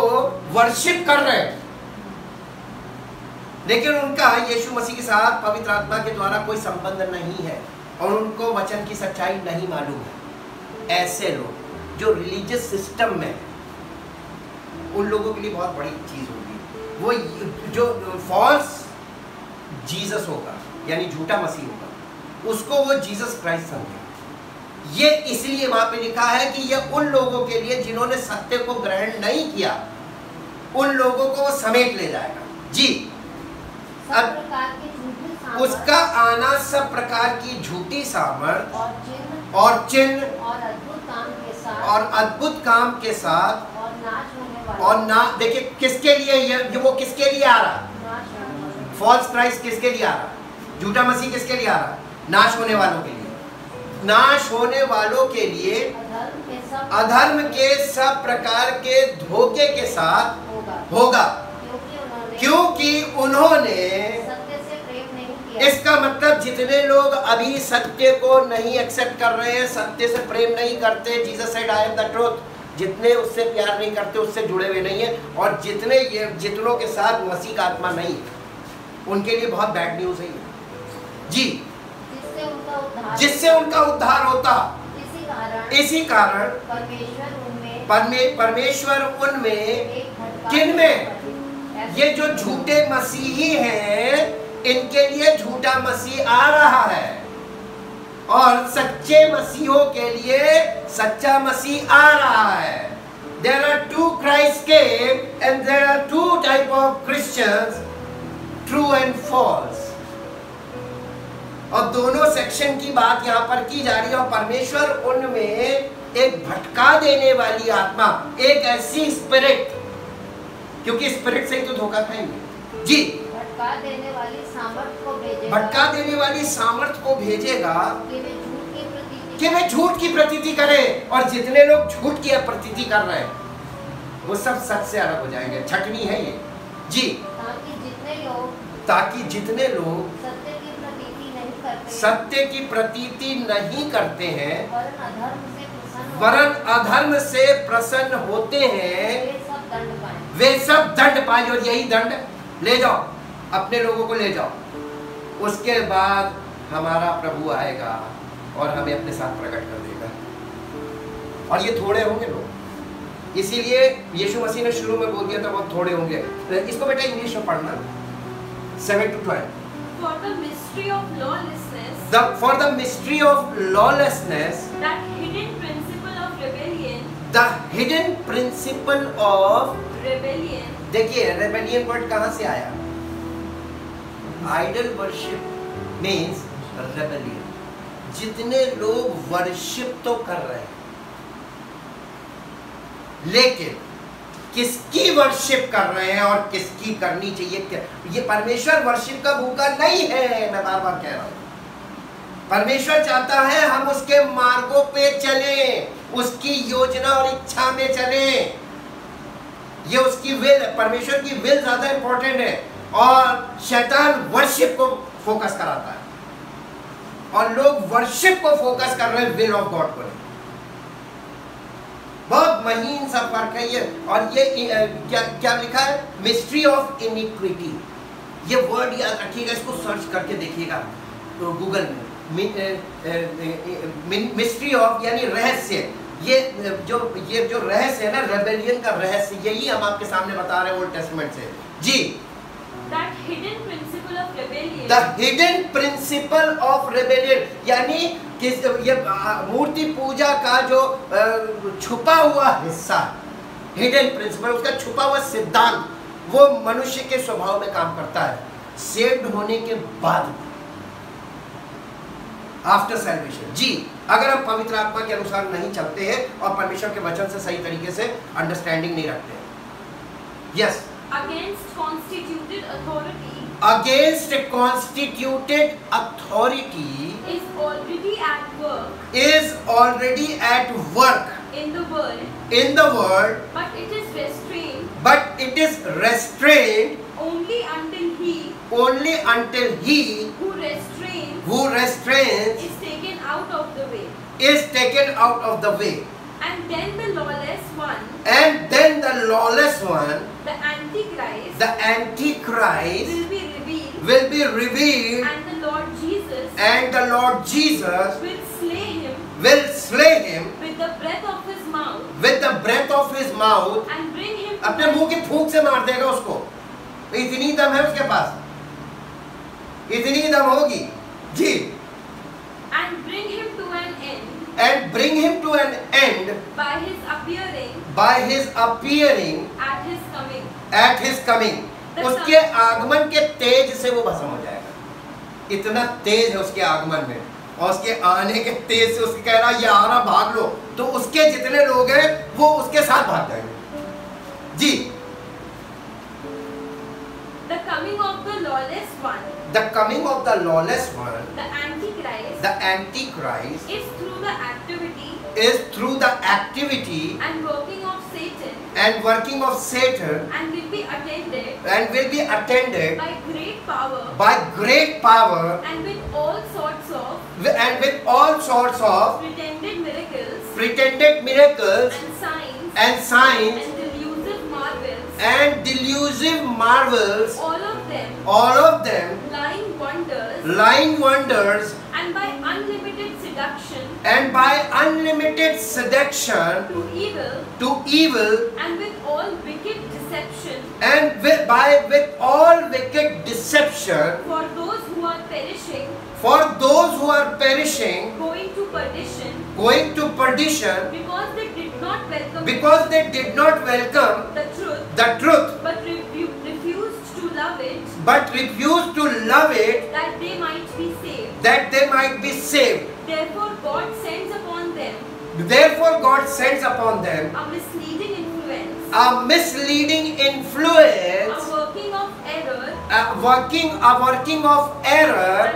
वर्शिप कर रहे हैं लेकिन उनका यीशु मसीह के साथ पवित्र आत्मा के द्वारा कोई संबंध नहीं है और उनको वचन की सच्चाई नहीं मालूम है। ऐसे लोग जो रिलीजियस सिस्टम में, उन लोगों के लिए बहुत बड़ी चीज होगी। वो जो फॉल्स जीसस होगा यानी झूठा मसीह होगा, उसको वो जीसस क्राइस्ट समझे। ये इसलिए वहां पे लिखा है कि ये उन लोगों के लिए जिन्होंने सत्य को ग्रहण नहीं किया, उन लोगों को वो समेट ले जाएगा। जी, उसका आना सब प्रकार की झूठी सामर्थ और चिन्ह और अद्भुत काम के साथ और ना, देखिए किसके लिए ये वो किसके लिए आ रहा? फॉल्स क्राइस्ट किसके लिए आ रहा? झूठा मसीह किसके लिए आ रहा? नाश होने वालों के लिए। नाश होने वालों के लिए अधर्म के सब प्रकार के धोखे के साथ होगा, क्योंकि उन्होंने, इसका मतलब जितने लोग अभी सत्य को नहीं एक्सेप्ट कर रहे हैं, सत्य से प्रेम नहीं करते, Jesus said I am the truth, जितने उससे प्यार नहीं करते, उससे जुड़े हुए नहीं है, और जितनों के साथ मसीह का आत्मा नहीं है, उनके लिए बहुत बैड न्यूज है जी। जिससे उनका उद्धार होता, इसी कारण परमेश्वर उनमें, किन में? ये जो झूठे मसीही हैं, इनके लिए झूठा मसीह आ रहा है और सच्चे मसीहों के लिए सच्चा मसीह आ रहा है। There are two Christ came and there are two type of Christians, true and false। और दोनों सेक्शन की बात यहाँ पर की जा रही है और परमेश्वर उनमें एक भटका देने वाली आत्मा, एक ऐसी स्पिरिट, क्योंकि स्पिरिट से ही तो धोखा खाएंगे जी, भटका देने वाली सामर्थ को भेजेगा कि वे झूठ की प्रतीति करें। और जितने लोग झूठ की प्रतीति कर रहे हैं वो सब सच से अलग हो जाएंगे। छटनी है ये जी, ताकि जितने लोग सत्य की प्रतीति नहीं करते हैं वरन अधर्म से प्रसन्न होते हैं, वे सब दंड पाए। और यही दंड ले जाओ, अपने लोगों को ले जाओ, उसके बाद हमारा प्रभु आएगा और हमें अपने साथ प्रकट कर देगा। और ये थोड़े होंगे लोग, इसीलिए यीशु मसीह ने शुरू में बोल दिया था बहुत थोड़े होंगे। इसको बेटा इंग्लिश में पढ़ना 7 to 12। For the mystery of lawlessness, for the mystery of lawlessness, that hidden principle of rebellion, the hidden principle of rebellion, देखिए रेबेलियन वर्ड कहाँ से आया? Idol worship means rebellion. जितने लोग वर्शिप तो कर रहे हैं लेकिन किसकी वर्शिप कर रहे हैं और किसकी करनी चाहिए, क्या ये परमेश्वर वर्शिप का भूखा नहीं है। मैं बार बार कह रहा हूं, परमेश्वर चाहता है हम उसके मार्गों पे चलें, उसकी योजना और इच्छा में चलें। ये उसकी विल, परमेश्वर की विल ज्यादा इंपॉर्टेंट है और शैतान वर्शिप को फोकस कराता है और लोग वर्शिप को फोकस कर रहे हैं, विल ऑफ गॉड को। बहुत महीन सा फर्क है ये। और ये क्या लिखा है? Mystery of iniquity. ये वर्ड याद रखिएगा, इसको सर्च करके देखिएगा तो गूगल में। मिस्ट्री ऑफ यानी रहस्य। ये जो रहस्य है ना, रेबेलियन का रहस्य, यही हम आपके सामने बता रहे हैं ओल्ड टेस्टमेंट से जी। That hidden principle of rebellion, The hidden principle of rebellion, यानी ये मूर्ति पूजा का जो छुपा हुआ हिस्सा, हिडन प्रिंसिपल, उसका छुपा हुआ सिद्धांत, वो मनुष्य के स्वभाव में काम करता है सेव्ड होने के बाद, आफ्टर सैल्वेशन जी। अगर हम पवित्र आत्मा के अनुसार नहीं चलते हैं और परमेश्वर के वचन से सही तरीके से अंडरस्टैंडिंग नहीं रखते हैं। Yes, against constituted authority, against a constituted authority is already at work in the world, but it is restrained only until he who restrains is taken out of the way. And then the lawless one, the Antichrist, will be revealed, and the Lord Jesus will slay him with the breath of his mouth and bring him अपने मुंह की फूंक से मार देगा उसको। इतनी दम है उसके पास, इतनी दम होगी जी। and bring him to an end by his appearing at his coming उसके आगमन के तेज से वो भस्म हो जाएगा। इतना तेज है उसके आगमन में, और उसके आने के तेज से उसके कह रहा ये आ रहा भाग लो, तो उसके जितने लोग हैं वो उसके साथ भाग जाएंगे जी। the coming of the lawless one, the Antichrist, is through the activity and working of Satan, and and will be attended by great power and with all sorts of pretended miracles and signs and and delusive marvels, all of them lying wonders and by unlimited seduction to evil and with all wicked deception and with all wicked deception for those who are perishing going to perdition because they did not welcome the truth but refused to love it that they might be saved. Therefore God sends upon them a misleading influence, a working of error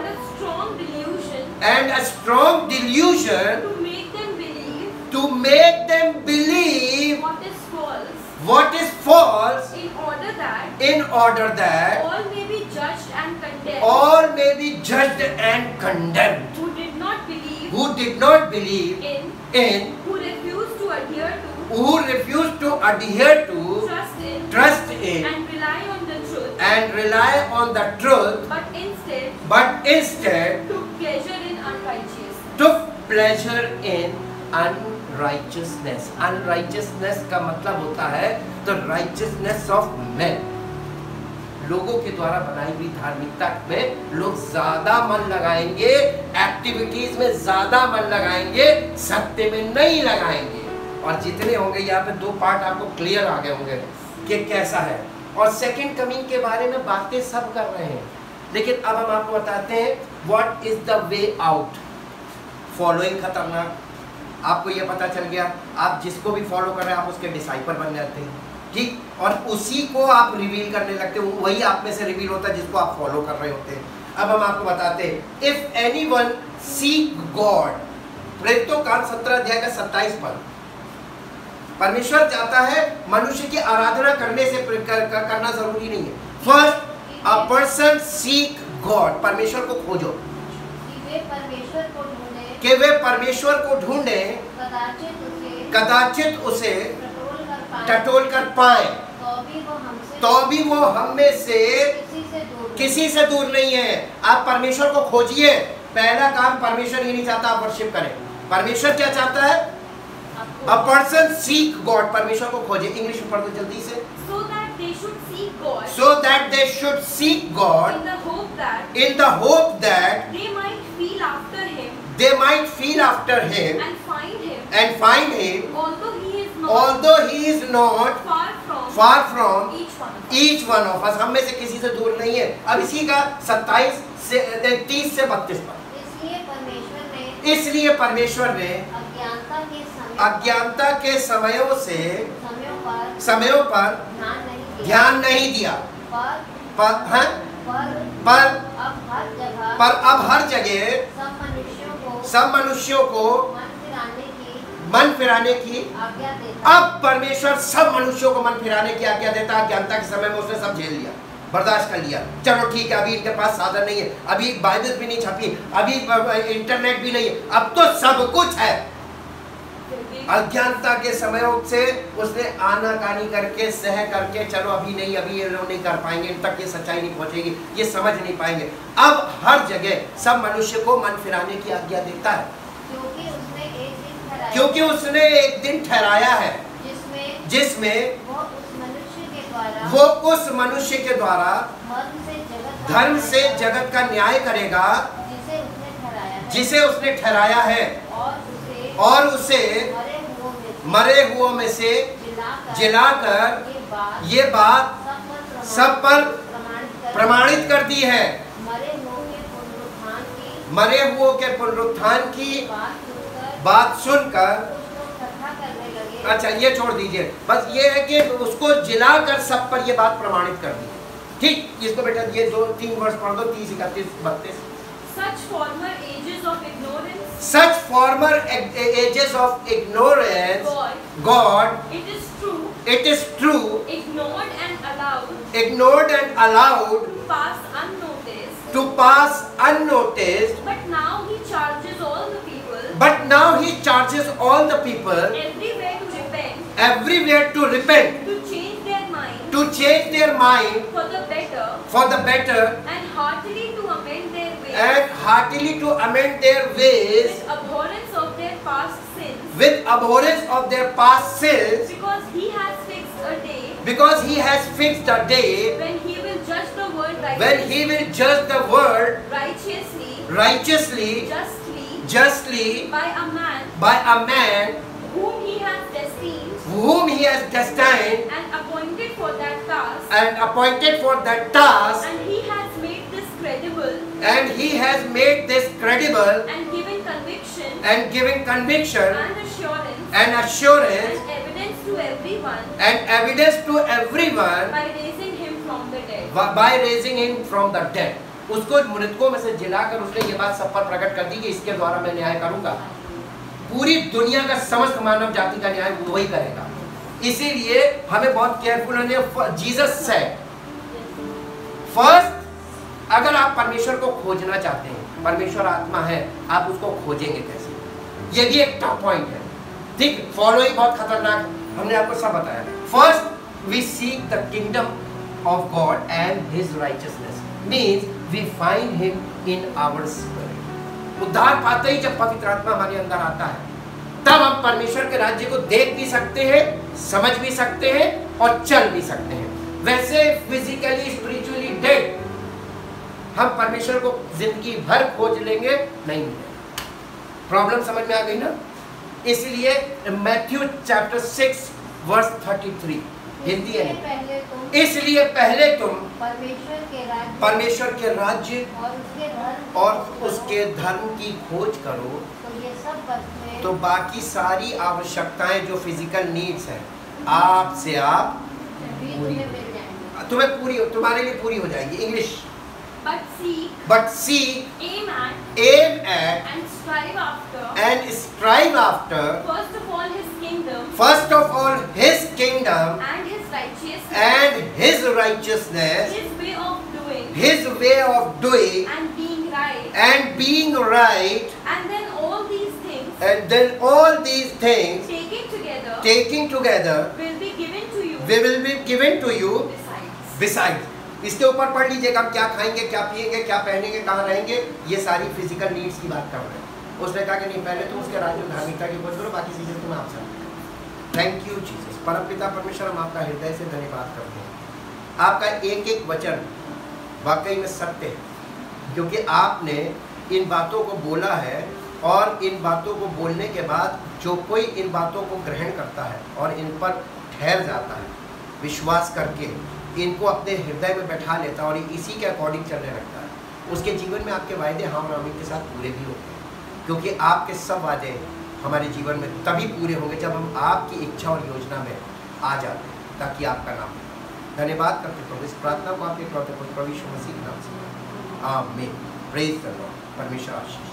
and a strong delusion to make them believe what is false in order that all may be judged and condemned, who did not believe in who refused to adhere to trust in and rely on the truth but instead took pleasure in unrighteousness. Unrighteousness का मतलब होता है the righteousness of men. लोगों के द्वारा बनाई हुई धार्मिकता में लोग ज्यादा मन लगाएंगे, एक्टिविटीज में ज्यादा मन लगाएंगे, सत्य में नहीं लगाएंगे। और जितने होंगे यहाँ पे दो पार्ट आपको क्लियर आ गए होंगे कि कैसा है। और सेकंड कमिंग के बारे में बातें सब कर रहे हैं, लेकिन अब हम आपको बताते हैं what is the way out. Following खतरनाक, आपको ये पता चल गया, आप जिसको भी फॉलो कर रहे हैं आप उसके डिसाइपल बन जाते हैं, ठीक, और उसी को आप रिवील करने लगते हो, वही आप में से रिवील होता है जिसको आप फॉलो कर रहे होते हैं। अब हम आपको बताते हैं इफ एनीवन सीक गॉड, प्रेरितों का 17 अध्याय का 27 पद, परमेश्वर चाहता है मनुष्य की आराधना करने से करना जरूरी नहीं है। First a person seek God, परमेश्वर को खोजो कि वे परमेश्वर को ढूंढे, कदाचित उसे टटोल कर पाए, तो भी वो हम में से किसी से दूर नहीं है। आप परमेश्वर को खोजिए, पहला काम परमेश्वर ये नहीं चाहता आप वर्शिप करें। परमेश्वर क्या चाहता है? अ पर्सन सीक गॉड, परमेश्वर को खोजे। इंग्लिश में पढ़ दो जल्दी से। So that they should seek God, so that they should seek God in the hope that they might feel after him and find him, although he is not far from each one of us। हम में से किसी से दूर नहीं है। अब इसी का 27 से 30 से 32 पर, इसलिए परमेश्वर ने अज्ञानता के समयों पर ध्यान नहीं दिया, पर अब हर जगह सब मनुष्यों को मन फिराने की आज्ञा देता। अब परमेश्वर सब मनुष्यों को मन फिराने की आज्ञा देता। अज्ञानता के समय में उसने सब झेल लिया, बर्दाश्त कर लिया। चलो ठीक है, अभी इनके पास साधन नहीं है, अभी बाइबल भी नहीं छपी, अभी इंटरनेट भी नहीं है, अब तो सब कुछ है। अज्ञानता के समयों से उसने आनाकानी करके सह करके, चलो अभी नहीं, अभी ये लोग नहीं कर पाएंगे, इन तक ये सच्चाई नहीं पहुंचेगी, ये समझ नहीं पाएंगे। अब हर जगह सब मनुष्य को मन फिराने की आज्ञा देता है, क्योंकि उसने एक दिन ठहराया है जिसमें वो उस मनुष्य के द्वारा धर्म से जगत का न्याय करेगा, जिसे उसने ठहराया है, और उसे मरे हुओं में से जिलाकर ये बात सब पर प्रमाणित कर दी है। मरे हुओं के पुनरुत्थान की बात सुनकर, अच्छा ये छोड़ दीजिए, बस ये है कि उसको जिलाकर सब पर ये बात प्रमाणित कर दी। ठीक, इसको बेटा ये 2-3 वर्ष पढ़ दो, 30, 31, 32। Such former ages of ignorance, Such former ages of ignorance, God, it is true, ignored and allowed to pass unnoticed, but now he charges all the people, everywhere to repent, to change their mind for the better, and heartily to amend their ways, with abhorrence of their past sins, because he has fixed a day day when he will judge the world righteously, justly by a man whom he has destined and appointed for that task, and he has made this credible made this credible and given conviction and assurance and evidence to everyone by raising him from the dead. उसको मृतकों में से जिलाकर उसने ये बात सब पर प्रकट कर दी कि इसके द्वारा मैं न्याय करूंगा। पूरी दुनिया का समस्त मानव जाति का न्याय वही करेगा। इसीलिए हमें बहुत केयरफुल होना है। जीसस से फर्स्ट, अगर आप परमेश्वर को खोजना चाहते हैं, परमेश्वर आत्मा है, आप उसको खोजेंगे कैसे? ये भी एक टफ पॉइंट है। ठीक, फॉलोइंग बहुत खतरनाक है, हमने आपको सब बताया। First, we seek the kingdom of God and his righteousness, means we find him in our spirit. उद्धार पाते ही जब पवित्र आत्मा हमारे अंदर आता है, तब हम परमेश्वर के राज्य को देख भी सकते हैं, समझ भी सकते हैं और चल भी सकते हैं। वैसे फिजिकली स्पिरिचुअली डेड हम परमेश्वर को जिंदगी भर खोज लेंगे, नहीं मिलेगा। प्रॉब्लम समझ में आ गई ना? इसलिए मैथ्यू चैप्टर 6 वर्स 33 हिंदी है। इसलिए पहले तुम परमेश्वर के राज्य और उसके धर्म की खोज करो, तो बाकी सारी आवश्यकताएं जो फिजिकल नीड्स हैं आपसे आप तुम्हारे लिए पूरी हो जाएगी। English, but seek, aim at and strive after first of all his kingdom and his righteousness, his righteousness, his way of doing and being right, and then all these things taking together will be given to you besides. इसके ऊपर पढ़ लीजिएगा, हम क्या खाएंगे, क्या पिएंगे, क्या पहनेंगे, कहाँ रहेंगे, ये सारी फिजिकल नीड्स की बात कर रहे हैं। उसने कहा कि नहीं, पहले तुम उसके राज्य और धार्मिकता की खोज करो, बाकी चीजें तुम्हें आप समझ। Thank you Jesus. परमपिता परमेश्वर, हम आपका हृदय से धन्यवाद करते हैं। आपका एक एक वचन वाकई में सत्य है, क्योंकि आपने इन बातों को बोला है, और इन बातों को बोलने के बाद जो कोई इन बातों को ग्रहण करता है और इन पर ठहर जाता है, विश्वास करके इनको अपने हृदय में बैठा लेता है और इसी के अकॉर्डिंग चलने लगता है, उसके जीवन में आपके वायदे हाँ और आमीन के साथ पूरे भी होते हैं। क्योंकि आपके सब वादे हमारे जीवन में तभी पूरे होंगे जब हम आपकी इच्छा और योजना में आ जाते हैं, ताकि आपका नाम धन्यवाद करते प्रभु, इस प्रार्थना को आपके प्रभु यीशु मसीह के नाम से आमीन। Praise the Lord. परमेश्वर आशीष